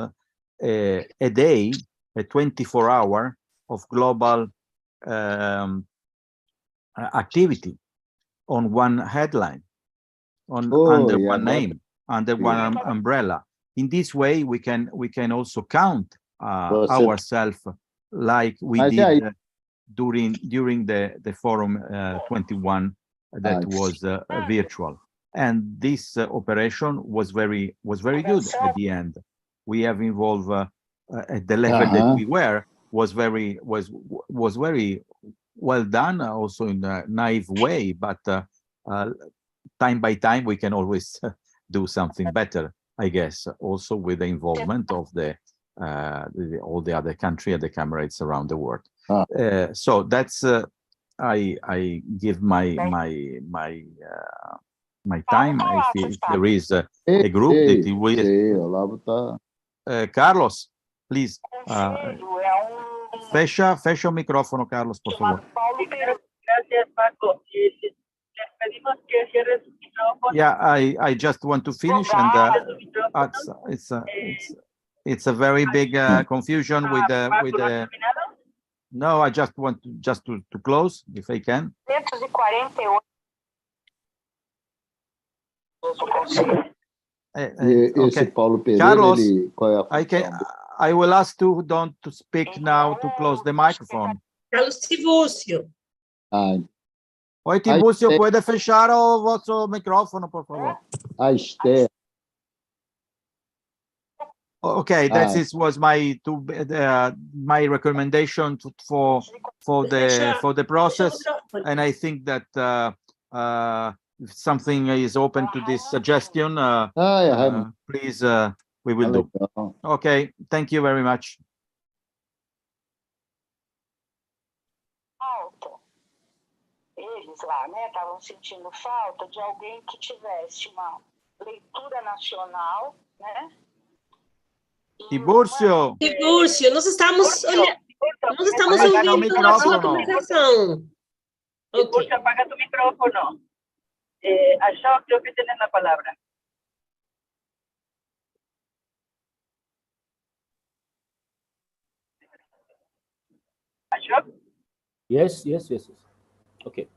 a day, a 24-hour of global activity on one headline, under one name, under one umbrella. In this way, we can also count ourselves like we did during the forum 21 that was virtual, and this operation was very good at the end. We have involved at the level that we were was very well done, also in a naive way, but time by time we can always do something better, I guess, also with the involvement of all the other countries and the comrades around the world. So that's I give my time. If there is a group that will. Carlos, please. Fecha o micrófono, Carlos, por favor. Gracias, Paco. Yeah, I just want to finish, and it's a very big confusion with the. No, I just want to close, if I can. Okay. Carlos, I will ask to don't to speak now to close the microphone. Carlos Tiburcio. Oi, Tiburcio, pode fechar o vosso micrófono, por favor? Okay, that was my my recommendation for the process, and I think that if something is open to this suggestion, please we will do. Okay, thank you very much. Eles lá, né, estavam sentindo falta de alguém que tivesse uma leitura nacional, né? Tiburcio. Tiburcio, nós estamos ouvindo a sua comunicação. Tiburcio, apaga tu micrófono. Ashok, creo que tienes la palabra. Ashok? Yes. Okay.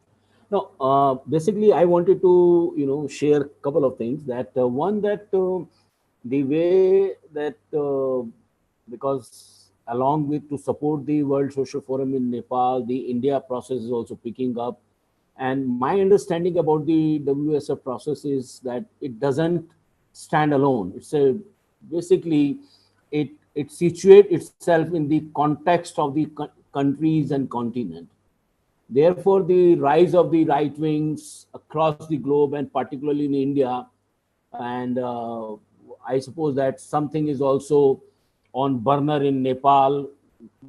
No, basically, I wanted to, share a couple of things. That one, that the way that because along with to support the World Social Forum in Nepal, the India process is also picking up. And my understanding about the WSF process is that it doesn't stand alone. Basically it situates itself in the context of the countries and continent. Therefore, the rise of the right wings across the globe, and particularly in India, and I suppose that something is also on burner in Nepal.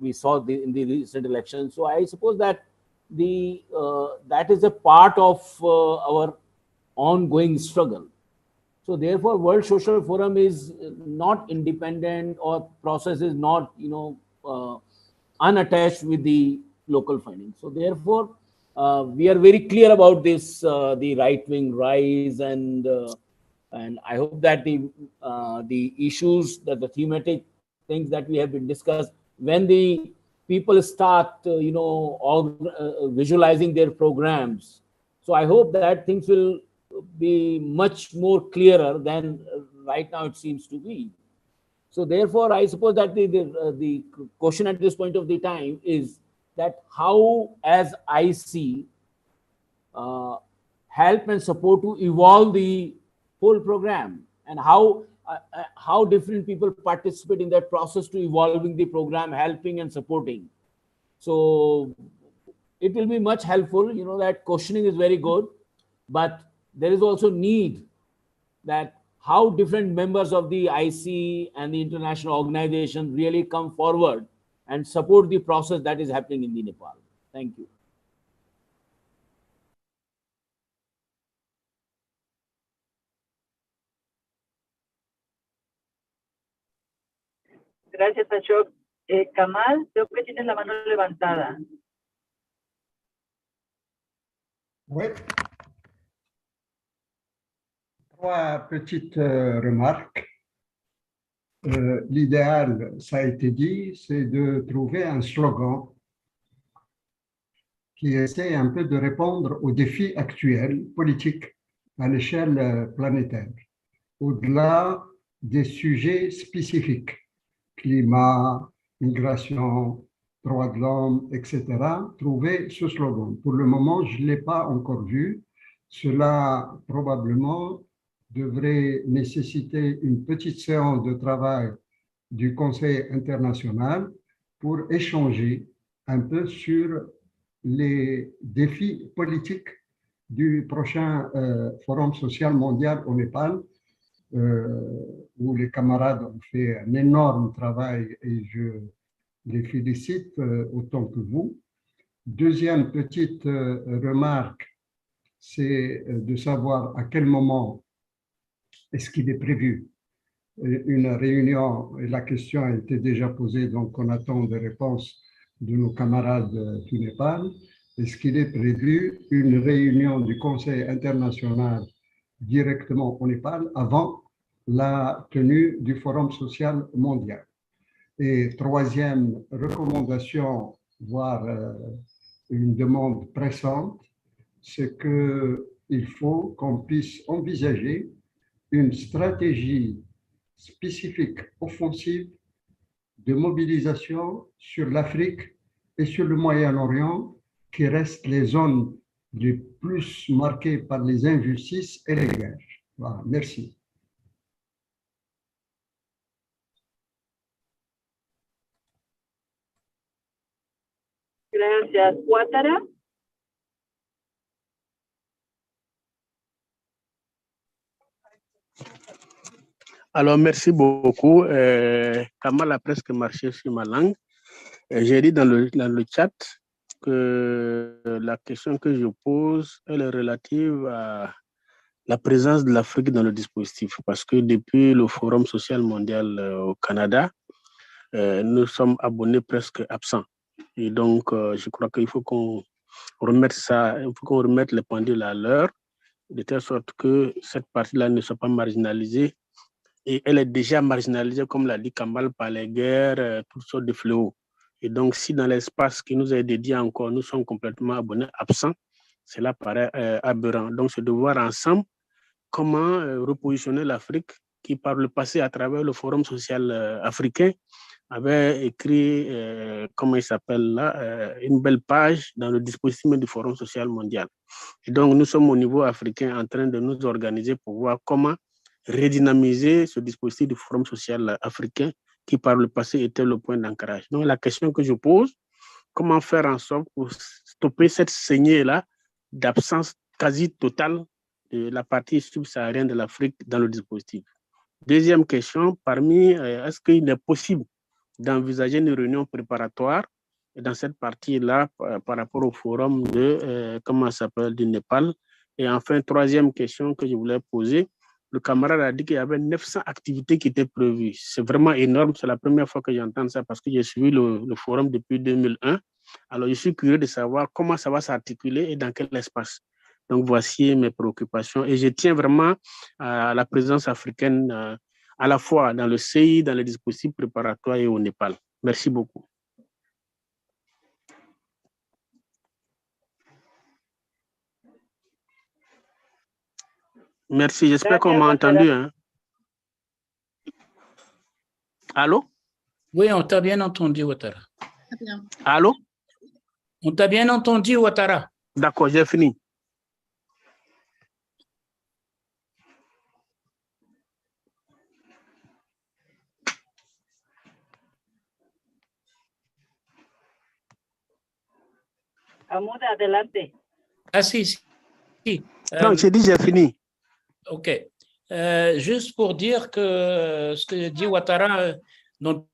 We saw in the recent elections. So I suppose that that is a part of our ongoing struggle. So therefore, World Social Forum is not independent, or process is not unattached with the local findings. So therefore, we are very clear about this, the right wing rise, and I hope that the issues, that the thematic things that we have been discussed, when the people start visualizing their programs, so I hope that things will be much more clearer than right now it seems to be. So therefore, I suppose that the question at this point of the time is that how, as I see, help and support to evolve the whole program, and how different people participate in that process to evolving the program, helping and supporting. So it will be much helpful. That questioning is very good, but there is also need that how different members of the IC and the international organization really come forward and support the process that is happening in the Nepal. Thank you. Gracias, Ashok. Kamal, creo que tienes la mano levantada. Oui. Trois petites remarques. L'idéal, ça a été dit, c'est de trouver un slogan qui essaie un peu de répondre aux défis actuels politiques à l'échelle planétaire, au-delà des sujets spécifiques, climat, migration, droits de l'homme, etc., trouver ce slogan. Pour le moment, je ne l'ai pas encore vu. Cela probablement devrait nécessiter une petite séance de travail du Conseil international pour échanger un peu sur les défis politiques du prochain Forum social mondial au Népal, où les camarades ont fait un énorme travail et je les félicite autant que vous. Deuxième petite remarque, c'est de savoir à quel moment est-ce qu'il est prévu une réunion, et la question a été déjà posée, donc on attend des réponses de nos camarades du Népal. Est-ce qu'il est prévu une réunion du Conseil international directement au Népal avant la tenue du Forum social mondial? Et troisième recommandation, voire une demande pressante, c'est qu'il faut qu'on puisse envisager une stratégie spécifique offensive de mobilisation sur l'Afrique et sur le Moyen-Orient, qui restent les zones les plus marquées par les injustices et les guerres. Voilà, merci. Gracias. Ouattara. Alors, merci beaucoup. Kamal a presque marché sur ma langue. J'ai dit dans le chat que la question que je pose, elle est relative à la présence de l'Afrique dans le dispositif. Parce que depuis le Forum social mondial au Canada, nous sommes abonnés presque absents. Et donc, je crois qu'il faut qu'on remette ça, il faut qu'on remette les pendules à l'heure, de telle sorte que cette partie-là ne soit pas marginalisée. Et elle est déjà marginalisée, comme l'a dit Kamal, par les guerres, toutes sortes de fléaux. Et donc, si dans l'espace qui nous est dédié encore, nous sommes complètement abonnés, absents, cela paraît aberrant. Donc, c'est de voir ensemble comment repositionner l'Afrique, qui par le passé, à travers le Forum social africain, avait écrit, comment il s'appelle là, une belle page dans le dispositif du Forum social mondial. Et donc, nous sommes au niveau africain en train de nous organiser pour voir comment redynamiser ce dispositif du Forum social africain qui, par le passé, était le point d'ancrage. Donc, la question que je pose, comment faire en sorte pour stopper cette saignée-là d'absence quasi totale de la partie subsaharienne de l'Afrique dans le dispositif? Deuxième question, est-ce qu'il est possible d'envisager une réunion préparatoire dans cette partie-là par rapport au forum de, comment ça s'appelle, du Népal? Et enfin, troisième question que je voulais poser, le camarade a dit qu'il y avait 900 activités qui étaient prévues. C'est vraiment énorme, c'est la première fois que j'entends ça parce que j'ai suivi le forum depuis 2001. Alors, je suis curieux de savoir comment ça va s'articuler et dans quel espace. Donc, voici mes préoccupations. Et je tiens vraiment à la présence africaine à la fois dans le CI, dans les dispositifs préparatoires et au Népal. Merci beaucoup. Merci, j'espère qu'on m'a entendu. Hein. Allô? Oui, on t'a bien entendu, Ouattara. Bien. Allô? On t'a bien entendu, Ouattara. D'accord, j'ai fini. Hamuda, adelante. Ah, si. Non, j'ai dit j'ai fini. OK. Juste pour dire que ce que dit Ouattara, dans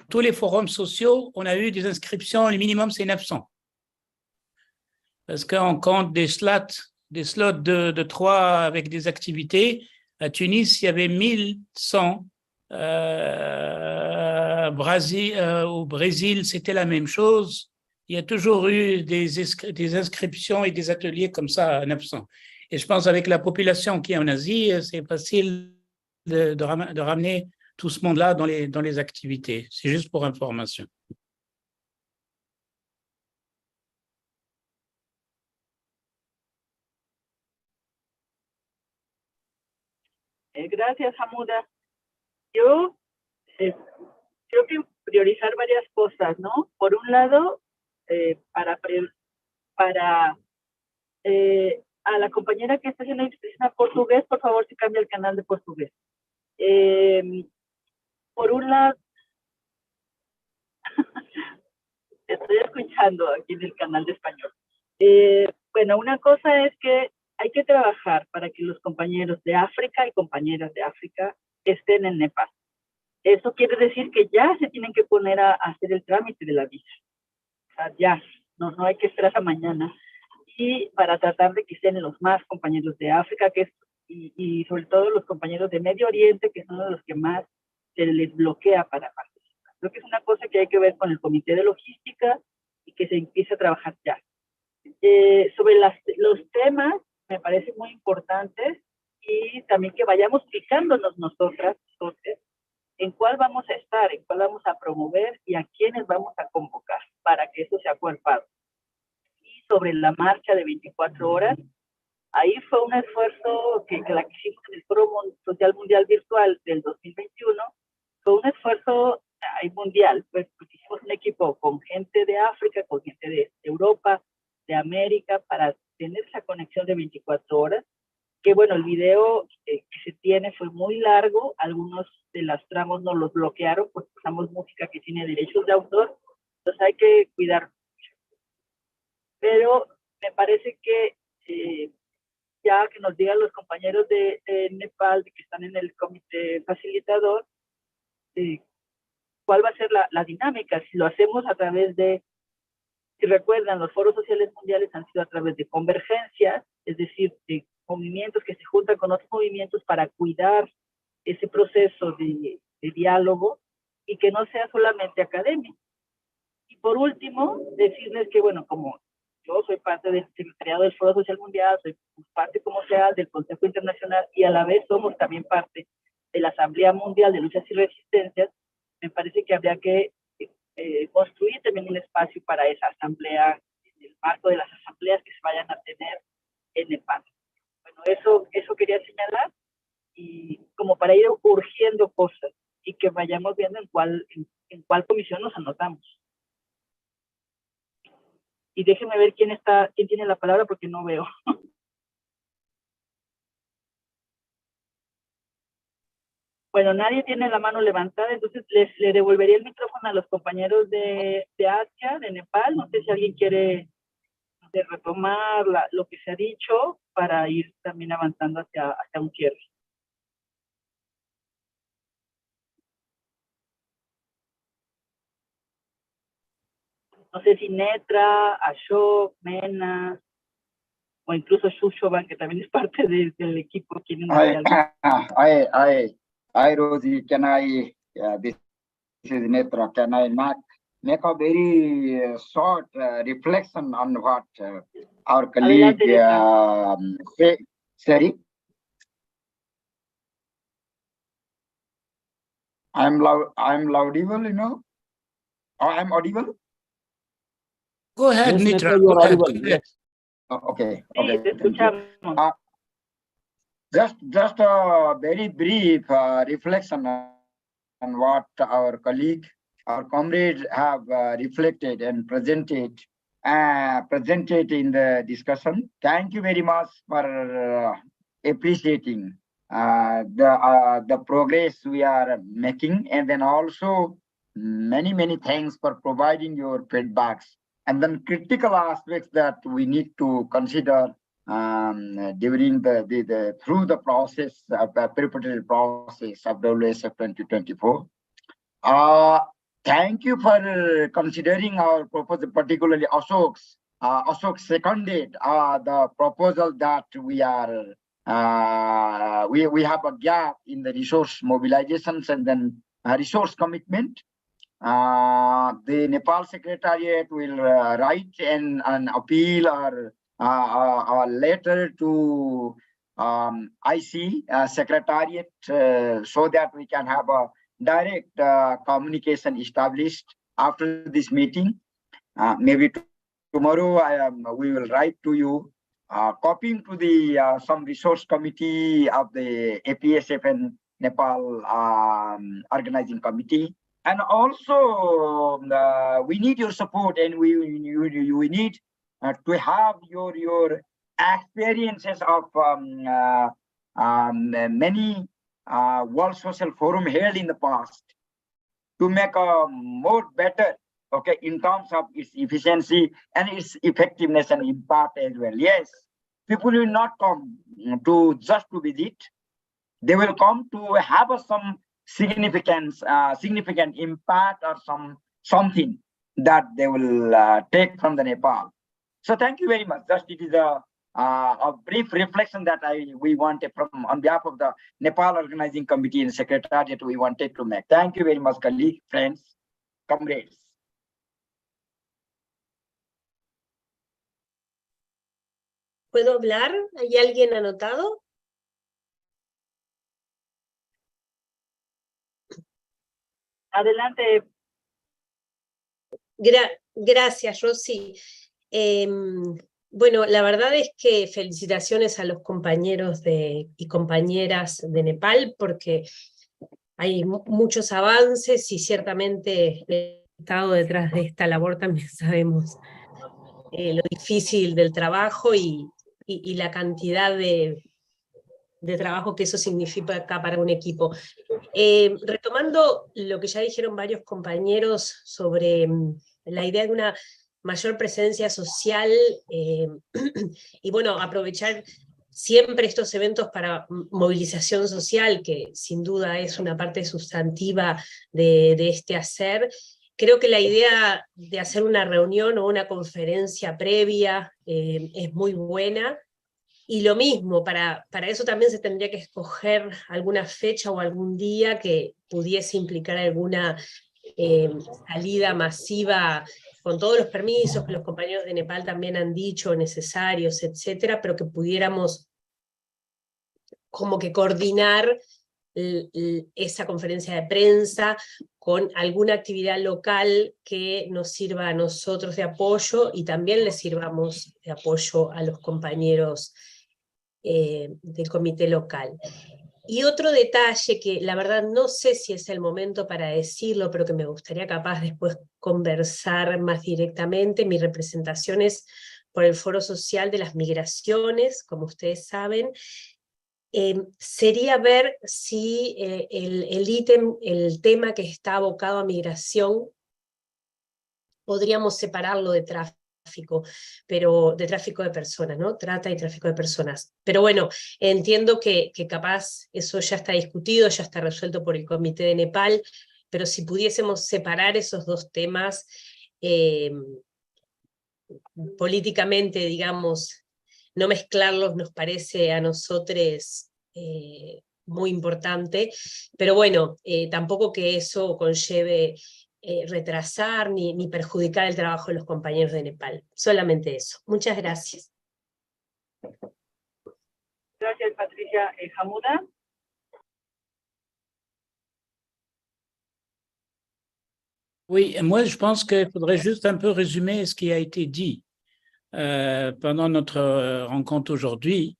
tous les forums sociaux, on a eu des inscriptions, le minimum c'est 900. Parce qu'on compte des slots de 3 avec des activités. À Tunis, il y avait 1100. Au Brésil, c'était la même chose. Il y a toujours eu des inscriptions et des ateliers comme ça à 900. Et je pense avec la population qui est en Asie, c'est facile de ramener tout ce monde-là dans les activités. C'est juste pour information. Gracias, Hamuda. Yo creo que priorizar varias cosas, ¿no? Por un lado, a la compañera que está haciendo expresión a portugués, por favor, si cambia el canal de portugués. Por un lado, estoy escuchando aquí en el canal de español. Bueno, una cosa es que hay que trabajar para que los compañeros de África y compañeras de África estén en Nepal. Eso quiere decir que ya se tienen que poner a hacer el trámite de la visa. O sea, ya, no hay que esperar hasta mañana. Y para tratar de que estén los más compañeros de África, y sobre todo los compañeros de Medio Oriente, que son los que más se les bloquea para participar. Creo que es una cosa que hay que ver con el Comité de Logística y que se empiece a trabajar ya. Sobre los temas, me parecen muy importantes y también que vayamos fijándonos nosotras, en cuál vamos a estar, en cuál vamos a promover y a quiénes vamos a convocar para que eso sea acuerpado. Y sobre la marcha de 24 horas, ahí fue un esfuerzo que la que hicimos en el Foro Social Mundial Virtual del 2021, fue un esfuerzo hay mundial, pues hicimos un equipo con gente de África, con gente de Europa, de América, para tener esa conexión de 24 horas. Que bueno, el video que se tiene fue muy largo, algunos de los tramos nos los bloquearon, pues usamos música que tiene derechos de autor, entonces hay que cuidar. Pero me parece que ya que nos digan los compañeros de Nepal, que están en el comité facilitador, cuál va a ser la dinámica, si lo hacemos a través de, si recuerdan, los foros sociales mundiales han sido a través de convergencias, es decir, de movimientos que se juntan con otros movimientos para cuidar ese proceso de diálogo y que no sea solamente académico. Y por último, decirles que, bueno, como yo soy parte del secretariado del Foro Social Mundial, soy parte como sea del Consejo Internacional y a la vez somos también parte de la Asamblea Mundial de Luchas y Resistencias, me parece que habría que construir también un espacio para esa asamblea, en el marco de las asambleas que se vayan a tener en Nepal. Bueno, eso quería señalar, y como para ir urgiendo cosas y que vayamos viendo en cuál comisión nos anotamos. Y déjenme ver quién tiene la palabra porque no veo. Bueno, nadie tiene la mano levantada, entonces le devolvería el micrófono a los compañeros de Asia, de Nepal. No sé si alguien quiere retomar lo que se ha dicho para ir también avanzando hacia un cierre. No sé si Netra, Ashok, Mena, o incluso Shushoban, que también es parte del equipo. Hi, Rosie. Can I, this is Netra, can I make a very short reflection on what our colleague said? Sorry? I'm audible, you know? I'm audible? Go ahead, Yes, Nitra. Netra, you are Go ahead. audible. Yes. Okay. Just a very brief reflection on what our colleague, our comrades have reflected and presented in the discussion. Thank you very much for appreciating the progress we are making, and then also many thanks for providing your feedbacks, and then critical aspects that we need to consider during through the process of the preparatory process of WSF 2024. Thank you for considering our proposal, particularly Ashok seconded the proposal that we are we have a gap in the resource mobilizations and then resource commitment. The Nepal Secretariat will write an appeal or a letter to IC Secretariat so that we can have a direct communication established after this meeting. Maybe tomorrow we will write to you, copying to the some resource committee of the APSF and Nepal organizing committee. And also, we need your support, and we need to have your experiences of many World Social Forum held in the past to make a more better, okay, in terms of its efficiency and its effectiveness and impact as well. Yes, people will not come to just to visit; they will come to have some significant impact or something that they will take from the Nepal. So thank you very much. Just it is a brief reflection that we wanted from on behalf of the Nepal Organizing Committee and Secretariat we wanted to make. Thank you very much, colleagues, friends, comrades. ¿Puedo hablar? ¿Hay alguien anotado? Adelante. Gracias, Rosy. Bueno, la verdad es que felicitaciones a los compañeros y compañeras de Nepal, porque hay muchos avances y ciertamente el Estado detrás de esta labor también sabemos lo difícil del trabajo y la cantidad de trabajo que eso significa acá para un equipo. Retomando lo que ya dijeron varios compañeros sobre la idea de una mayor presencia social y bueno, aprovechar siempre estos eventos para movilización social, que sin duda es una parte sustantiva de este hacer. Creo que la idea de hacer una reunión o una conferencia previa es muy buena. Y lo mismo, para eso también se tendría que escoger alguna fecha o algún día que pudiese implicar alguna salida masiva con todos los permisos que los compañeros de Nepal también han dicho necesarios, etcétera, pero que pudiéramos como que coordinar esa conferencia de prensa con alguna actividad local que nos sirva a nosotros de apoyo y también les sirvamos de apoyo a los compañeros del comité local. Y otro detalle que la verdad no sé si es el momento para decirlo, pero que me gustaría capaz después conversar más directamente, mi representación es por el Foro Social de las Migraciones, como ustedes saben, sería ver si el tema que está abocado a migración, podríamos separarlo de tráfico, pero de tráfico de personas, ¿no? Trata y tráfico de personas. Pero bueno, entiendo que capaz eso ya está discutido, ya está resuelto por el Comité de Nepal, pero si pudiésemos separar esos dos temas políticamente, digamos, no mezclarlos nos parece a nosotros muy importante, pero bueno, tampoco que eso conlleve retrasar ni perjudicar el trabajo de los compañeros de Nepal. Solamente eso. Muchas gracias. Gracias, Patricia. Hamuda. Oui, moi je pense qu'il faudrait juste un peu résumer ce qui a été dit pendant notre rencontre aujourd'hui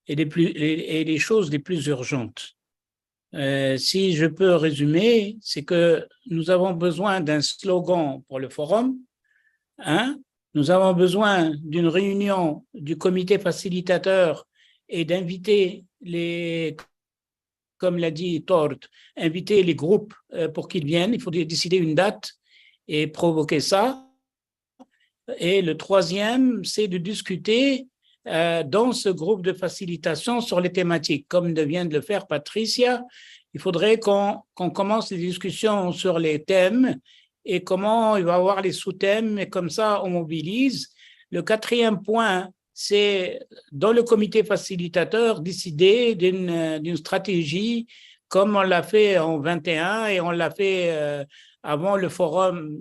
et les choses les plus urgentes. Si je peux résumer, c'est que nous avons besoin d'un slogan pour le forum. Nous avons besoin d'une réunion du comité facilitateur et d'inviter comme l'a dit Tord, inviter les groupes pour qu'ils viennent. Il faut décider une date et provoquer ça. Et le troisième, c'est de discuter dans ce groupe de facilitation sur les thématiques. Comme vient de le faire Patricia, il faudrait qu'on commence les discussions sur les thèmes et comment il va y avoir les sous-thèmes, et comme ça, on mobilise. Le quatrième point, c'est dans le comité facilitateur décider d'une stratégie comme on l'a fait en 21 et on l'a fait avant le forum,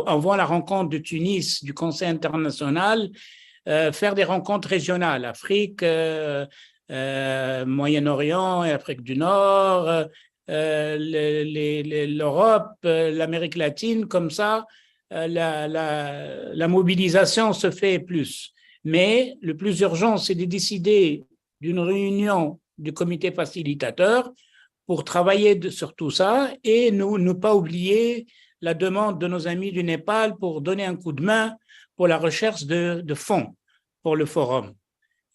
avant la rencontre de Tunis du Conseil international, faire des rencontres régionales, Afrique, Moyen-Orient et Afrique du Nord, l'Europe, l'Amérique latine, comme ça, la mobilisation se fait plus. Mais le plus urgent, c'est de décider d'une réunion du comité facilitateur pour travailler sur tout ça et ne pas oublier la demande de nos amis du Népal pour donner un coup de main pour la recherche de fonds pour le forum.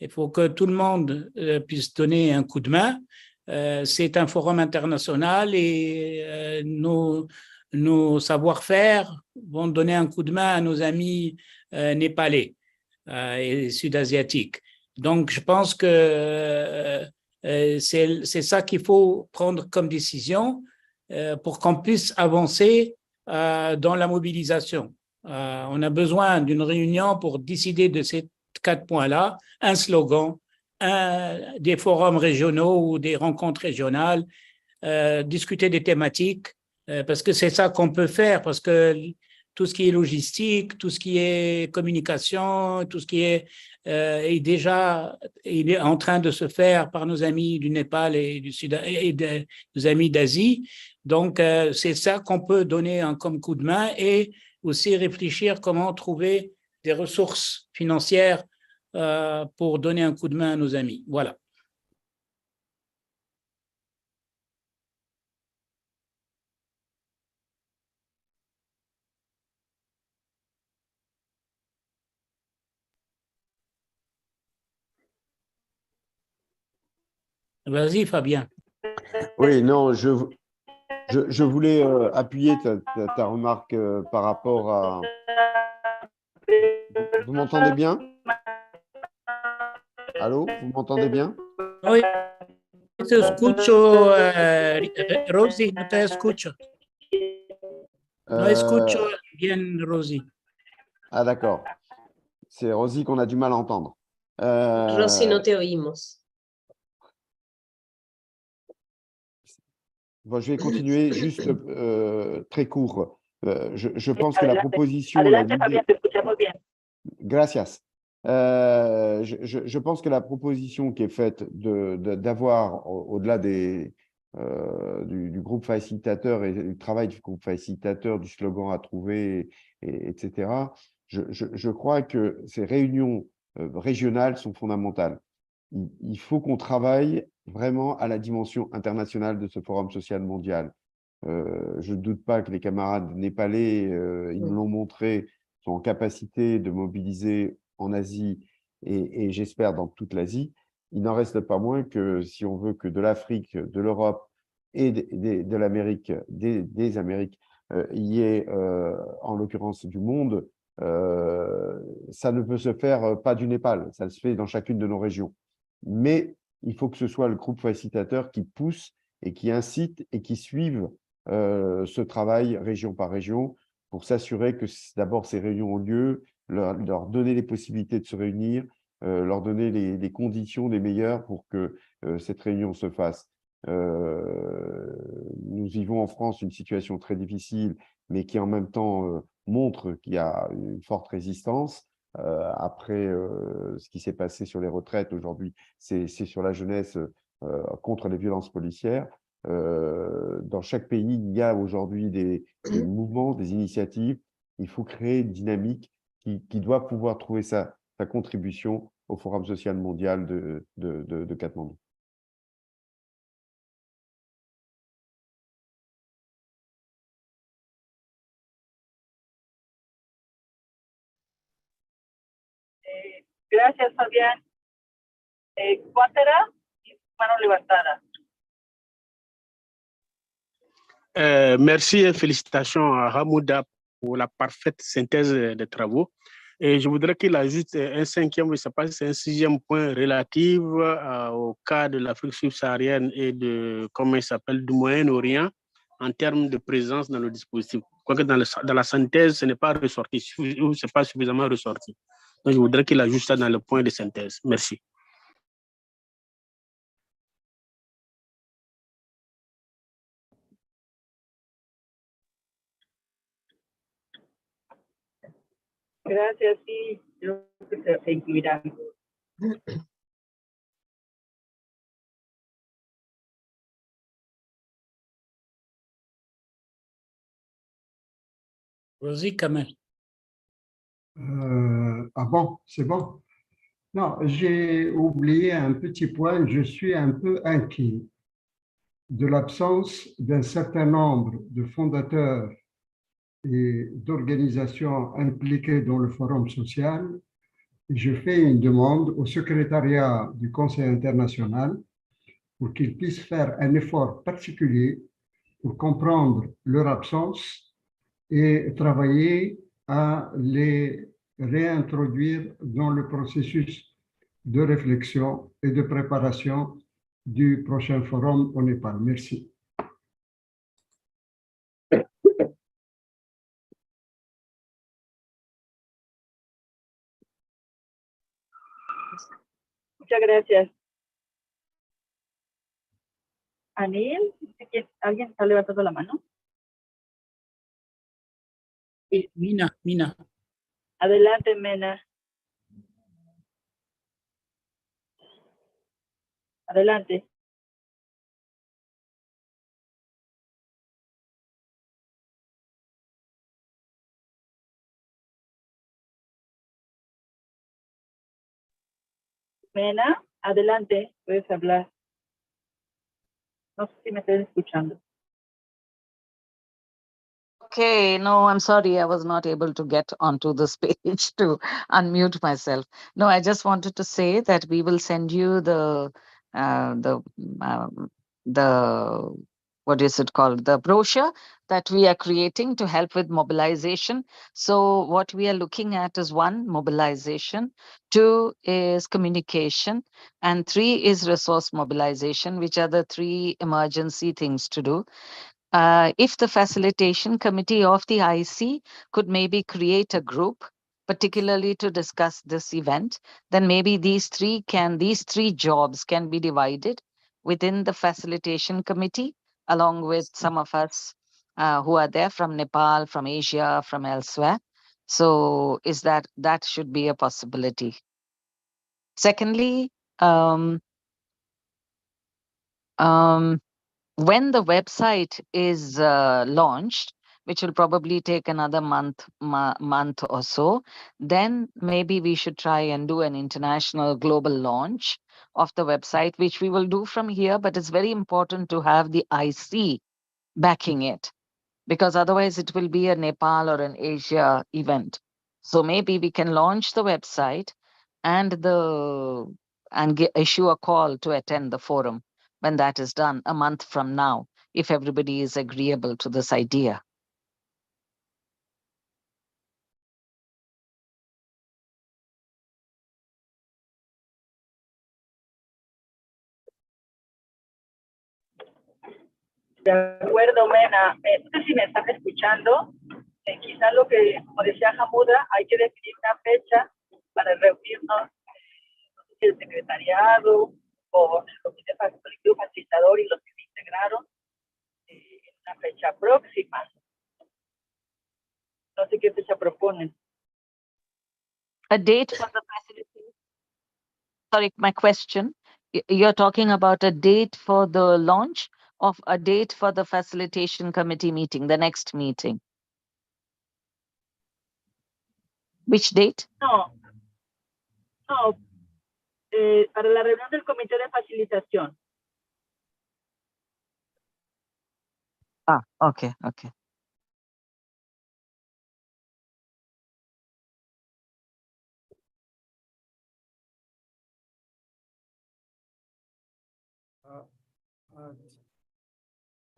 Il faut que tout le monde puisse donner un coup de main. C'est un forum international et nos savoir-faire vont donner un coup de main à nos amis népalais et sud-asiatiques. Donc, je pense que c'est ça qu'il faut prendre comme décision pour qu'on puisse avancer dans la mobilisation. On a besoin d'une réunion pour décider de ces 4 points-là, un slogan, des forums régionaux ou des rencontres régionales, discuter des thématiques, parce que c'est ça qu'on peut faire, parce que tout ce qui est logistique, tout ce qui est communication, tout ce qui est il est en train de se faire par nos amis du Népal et du Sud et nos amis d'Asie. Donc, c'est ça qu'on peut donner comme coup de main et aussi réfléchir comment trouver des ressources financières pour donner un coup de main à nos amis. Voilà. Vas-y, Fabien. Oui, non, je voulais appuyer ta remarque par rapport à... Vous m'entendez bien? Allô, vous m'entendez bien? Oui, te escucho, Rosy, no te escucho. No escucho bien, Rosy. Ah, d'accord. C'est Rosy qu'on a du mal à entendre. Rosy, no te oímos. Bon, je vais continuer juste très court. Je pense que la Adelante, proposition, adelante, l'idée... Fabián, te escuchamos bien. Gracias. Je pense que la proposition qui est faite d'avoir, au-delà du groupe facilitateur et du travail du groupe facilitateur, du slogan à trouver, etc., je crois que ces réunions régionales sont fondamentales. Il faut qu'on travaille vraiment à la dimension internationale de ce forum social mondial. Je ne doute pas que les camarades népalais, ils nous l'ont montré, sont en capacité de mobiliser en Asie et j'espère dans toute l'Asie. Il n'en reste pas moins que si on veut que de l'Afrique, de l'Europe et de l'Amérique, des Amériques, il y ait, en l'occurrence du monde, ça ne peut se faire pas du Népal, ça se fait dans chacune de nos régions. Mais il faut que ce soit le groupe facilitateur qui pousse et qui incite et qui suive ce travail région par région pour s'assurer que d'abord ces réunions ont lieu, leur donner les possibilités de se réunir, leur donner les conditions les meilleures pour que cette réunion se fasse. Nous vivons en France une situation très difficile, mais qui en même temps montre qu'il y a une forte résistance. Après ce qui s'est passé sur les retraites aujourd'hui, c'est sur la jeunesse contre les violences policières. Dans chaque pays, il y a aujourd'hui des mouvements, des initiatives. Il faut créer une dynamique qui doit pouvoir trouver sa contribution au Forum social mondial de Katmandou. Gracias, Fabián. Cuátera y mano levantada. Merci et félicitations à Hamouda pour la parfaite synthèse des travaux. Et je voudrais qu'il ajoute un cinquième, je ne sais pas si c'est un sixième point relatif au cas de l'Afrique subsaharienne et de, comment il s'appelle, du Moyen-Orient en termes de présence dans le dispositif. Quoique dans la synthèse, ce n'est pas ressorti, ou ce n'est pas suffisamment ressorti. Donc, je voudrais qu'il ajoute ça dans le point de synthèse. Merci. Gracias, sí, yo creo que se incluirán. Vas-y, Kamel. Ah bon, c'est bon. Non, j'ai oublié un petit point. Je suis un peu inquiet de l'absence d'un certain nombre de fondateurs et d'organisations impliquées dans le forum social. Je fais une demande au secrétariat du Conseil international pour qu'ils puissent faire un effort particulier pour comprendre leur absence et travailler à les réintroduire dans le processus de réflexion et de préparation du prochain forum au Népal. Merci. Muchas gracias. Anil, ¿alguien está levantando la mano? Sí, Mina. Adelante, Mena. Adelante. Mena, adelante, puedes hablar. No sé si me estás escuchando. Okay, no, I'm sorry, I was not able to get onto this page to unmute myself. No, I just wanted to say that we will send you the the what is it called, the brochure that we are creating to help with mobilization. So what we are looking at is 1, mobilization, 2 is communication, and 3 is resource mobilization, which are the 3 emergency things to do. If the facilitation committee of the IC could maybe create a group, particularly to discuss this event, then maybe these three jobs can be divided within the facilitation committee, along with some of us who are there from Nepal, from Asia, from elsewhere. So that should be a possibility. Secondly, when the website is launched, which will probably take another month or so, then maybe we should try and do an international global launch of the website, which we will do from here. But it's very important to have the IC backing it, because otherwise it will be a Nepal or an Asia event. So maybe we can launch the website and issue a call to attend the forum when that is done a month from now, if everybody is agreeable to this idea. De acuerdo, Mena. No sé si me están escuchando. Quizás lo que, como decía Hamuda, hay que definir una fecha para reunirnos, el secretariado o el comité colectivo facilitador y los que se integraron en una fecha próxima. No sé qué fecha proponen. A date for the facilitation. Sorry, my question. You're talking about a date for the launch of a date for the facilitation committee meeting, the next meeting. Which date? No, para la reunión del comité de facilitación. Ah, okay.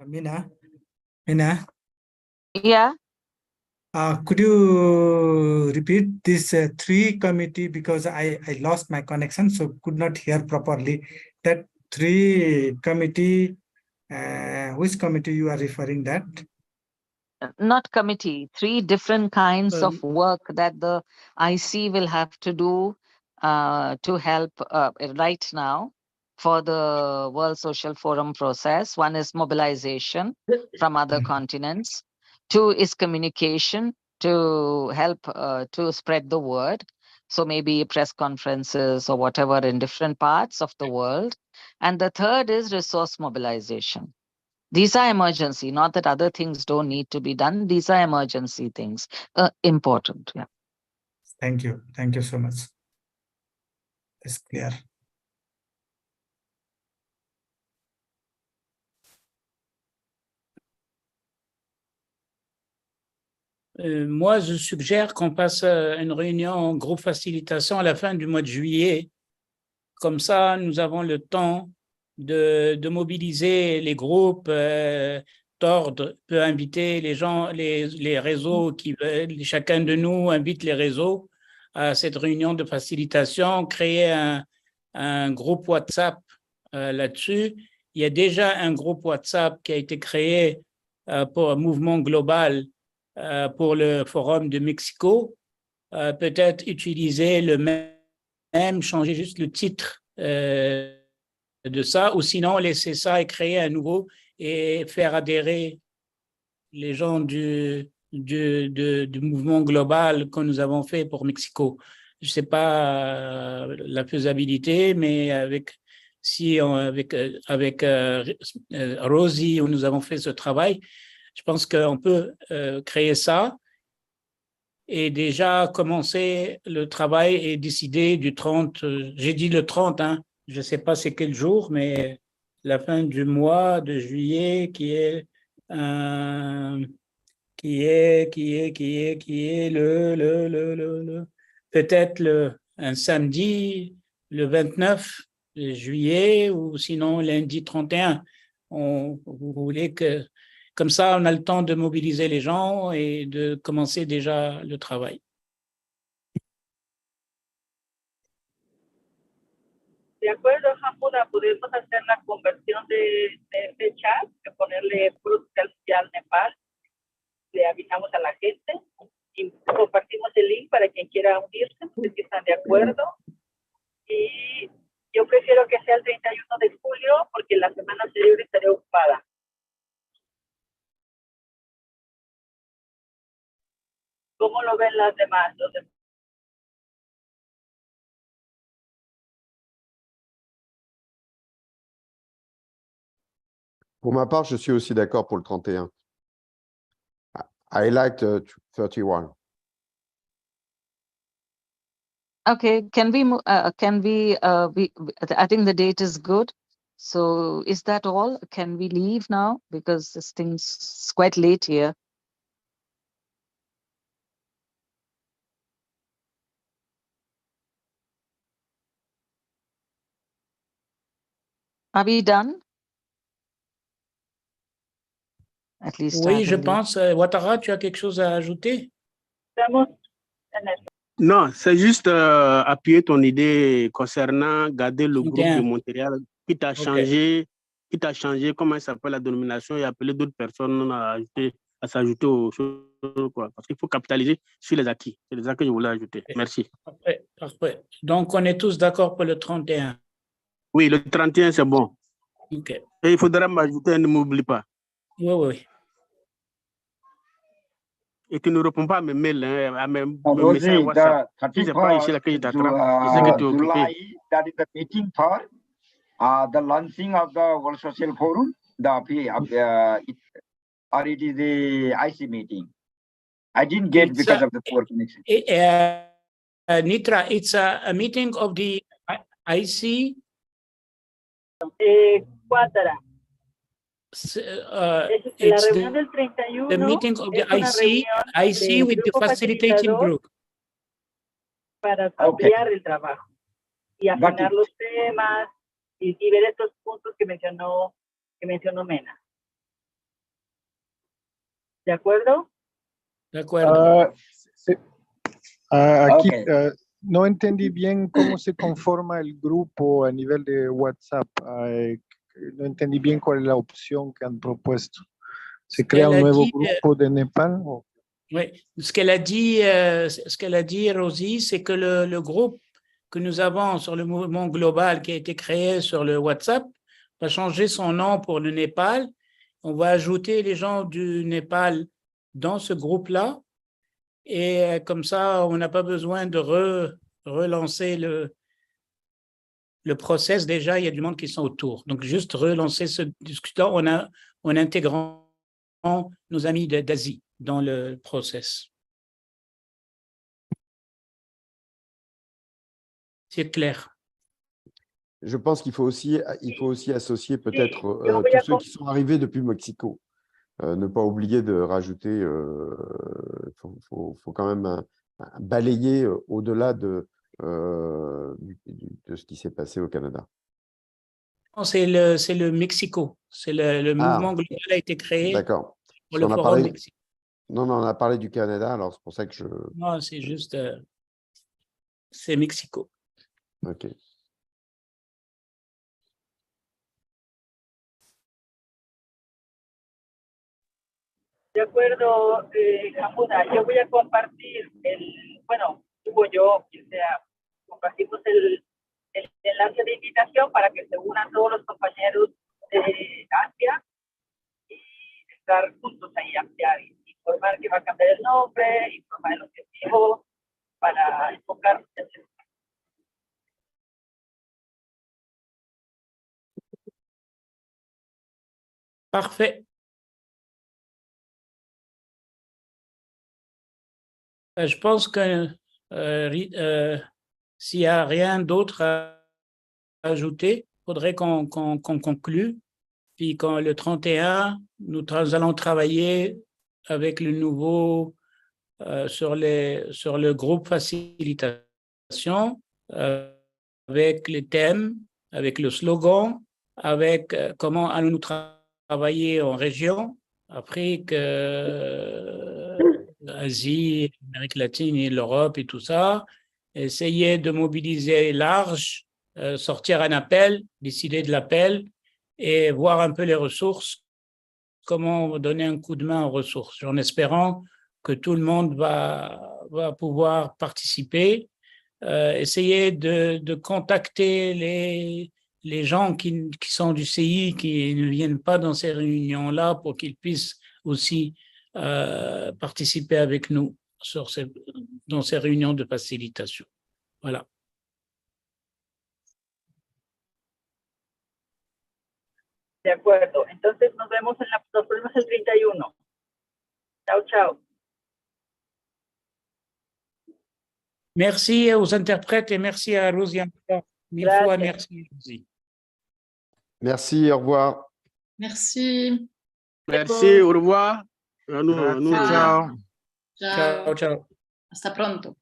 Mina? Yeah. Could you repeat this 3 committee, because I lost my connection, so could not hear properly. That 3 committee, which committee you are referring that? Not committee, 3 different kinds of work that the IC will have to do to help right now for the World Social Forum process. 1 is mobilization from other continents. 2 is communication to help to spread the word. So maybe press conferences or whatever in different parts of the world. And the 3rd is resource mobilization. These are emergency, not that other things don't need to be done. These are emergency things, important. Yeah. Thank you so much. It's clear. Moi, je suggère qu'on passe une réunion en groupe facilitation à la fin du mois de juillet. Comme ça, nous avons le temps de mobiliser les groupes. Tord peut inviter les gens, les réseaux qui veulent. Chacun de nous invite les réseaux à cette réunion de facilitation, créer un groupe WhatsApp là-dessus. Il y a déjà un groupe WhatsApp qui a été créé pour un mouvement global pour le Forum de Mexico. Peut-être utiliser le même, changer juste le titre de ça, ou sinon laisser ça et créer un nouveau et faire adhérer les gens du mouvement global que nous avons fait pour Mexico. Je ne sais pas la faisabilité, mais avec Rosie, où nous avons fait ce travail, je pense qu'on peut créer ça et déjà commencer le travail et décider du 30, j'ai dit le 30, hein, je ne sais pas c'est quel jour, mais la fin du mois de juillet qui est peut-être un samedi, le 29 juillet ou sinon lundi 31. Vous voulez que, comme ça, on a le temps de mobiliser les gens et de commencer déjà le travail. De acuerdo, Hamuna, podemos hacer la conversión de fechas, de ponerle potencial Nepal, le avisamos a la gente y compartimos el link para quien quiera unirse, si están de acuerdo. Y yo prefiero que sea el 31 de julio porque la semana anterior estaré ocupada. ¿Cómo lo ven las demás? Pour ma part, je suis aussi d'accord pour le 31. I liked 31. Okay, can we, I think the date is good. So is that all? Can we leave now? Because this thing's quite late here. Are we done? At least Oui, je pense. Ouattara, tu as quelque chose à ajouter? Non, c'est juste appuyer ton idée concernant garder le groupe de Montréal, quitte à changer, comment il s'appelle la dénomination et appeler d'autres personnes à s'ajouter aux choses, quoi. Parce qu'il faut capitaliser sur les acquis. C'est ça que je voulais ajouter. Merci. Parfait, parfait. Donc, on est tous d'accord pour le 31. Oui, le 31, c'est bon. OK. Et il faudra m'ajouter, ne m'oublie pas. Oui, oui. Et tu ne réponds pas à mes mails, hein, à mes Rosie, messages WhatsApp. the Si c'est pas ici là que je t'attrape, je sais que tu es occupé. July, that is the meeting for the launching of the World Social Forum, or it is the IC meeting. I didn't get because of the poor connection. Nitra, it's a meeting of the IC. Cuátara. It's la reunión del 31 the meeting of the IC with the facilitating group. Para ampliar el trabajo y afinar los temas y ver estos puntos que mencionó Mena. ¿De acuerdo? De acuerdo. Aquí no entendí bien cómo se conforma el grupo a nivel de WhatsApp. No entendí bien cuál es la opción que han propuesto. ¿Se crea un nuevo grupo de Népal? Oui, ce qu'elle a dit, Rosie, c'est que le groupe que nous avons sur le mouvement global qui a été créé sur le WhatsApp va changer son nom pour le Népal. On va ajouter les gens du Népal dans ce groupe-là. Et comme ça, on n'a pas besoin de relancer le process. Déjà, il y a du monde qui sont autour. Donc, juste relancer ce discutant en intégrant nos amis d'Asie dans le process. C'est clair. Je pense qu'il faut aussi associer peut-être tous ceux qui sont arrivés depuis Mexico. Ne pas oublier de rajouter, faut quand même balayer au-delà de ce qui s'est passé au Canada. C'est le Mexico. C'est le mouvement global a été créé pour le Forum Mexico. Non, on a parlé du Canada, alors c'est pour ça que je... Non, c'est juste... c'est Mexico. OK. De acuerdo, Hamuna, yo voy a compartir compartimos el enlace de invitación para que se unan todos los compañeros de Asia y estar juntos ahí, ampliar, informar que va a cambiar el nombre, informar el objetivo para enfocarnos en el... Parfait. Je pense que s'il n'y a rien d'autre à ajouter, il faudrait qu'on conclue. Puis quand le 31, nous allons travailler avec le nouveau sur le groupe facilitation avec les thèmes avec le slogan, avec comment allons-nous travailler en région, Afrique, Asie, Amérique latine et l'Europe et tout ça, essayer de mobiliser large, sortir un appel, décider de l'appel et voir un peu les ressources, comment donner un coup de main aux ressources, en espérant que tout le monde va pouvoir participer, essayer de contacter les gens qui sont du CI, qui ne viennent pas dans ces réunions-là pour qu'ils puissent aussi participer avec nous dans ces réunions de facilitation. Voilà. De acuerdo. Entonces nos vemos nos vemos el 31. Chao, chao. Merci aux interprètes et merci à Rosie encore. Mille fois merci, Rosie. Merci, au revoir. Merci. Merci, au revoir. Ciao. Ciao. Ciao, ciao. Hasta pronto.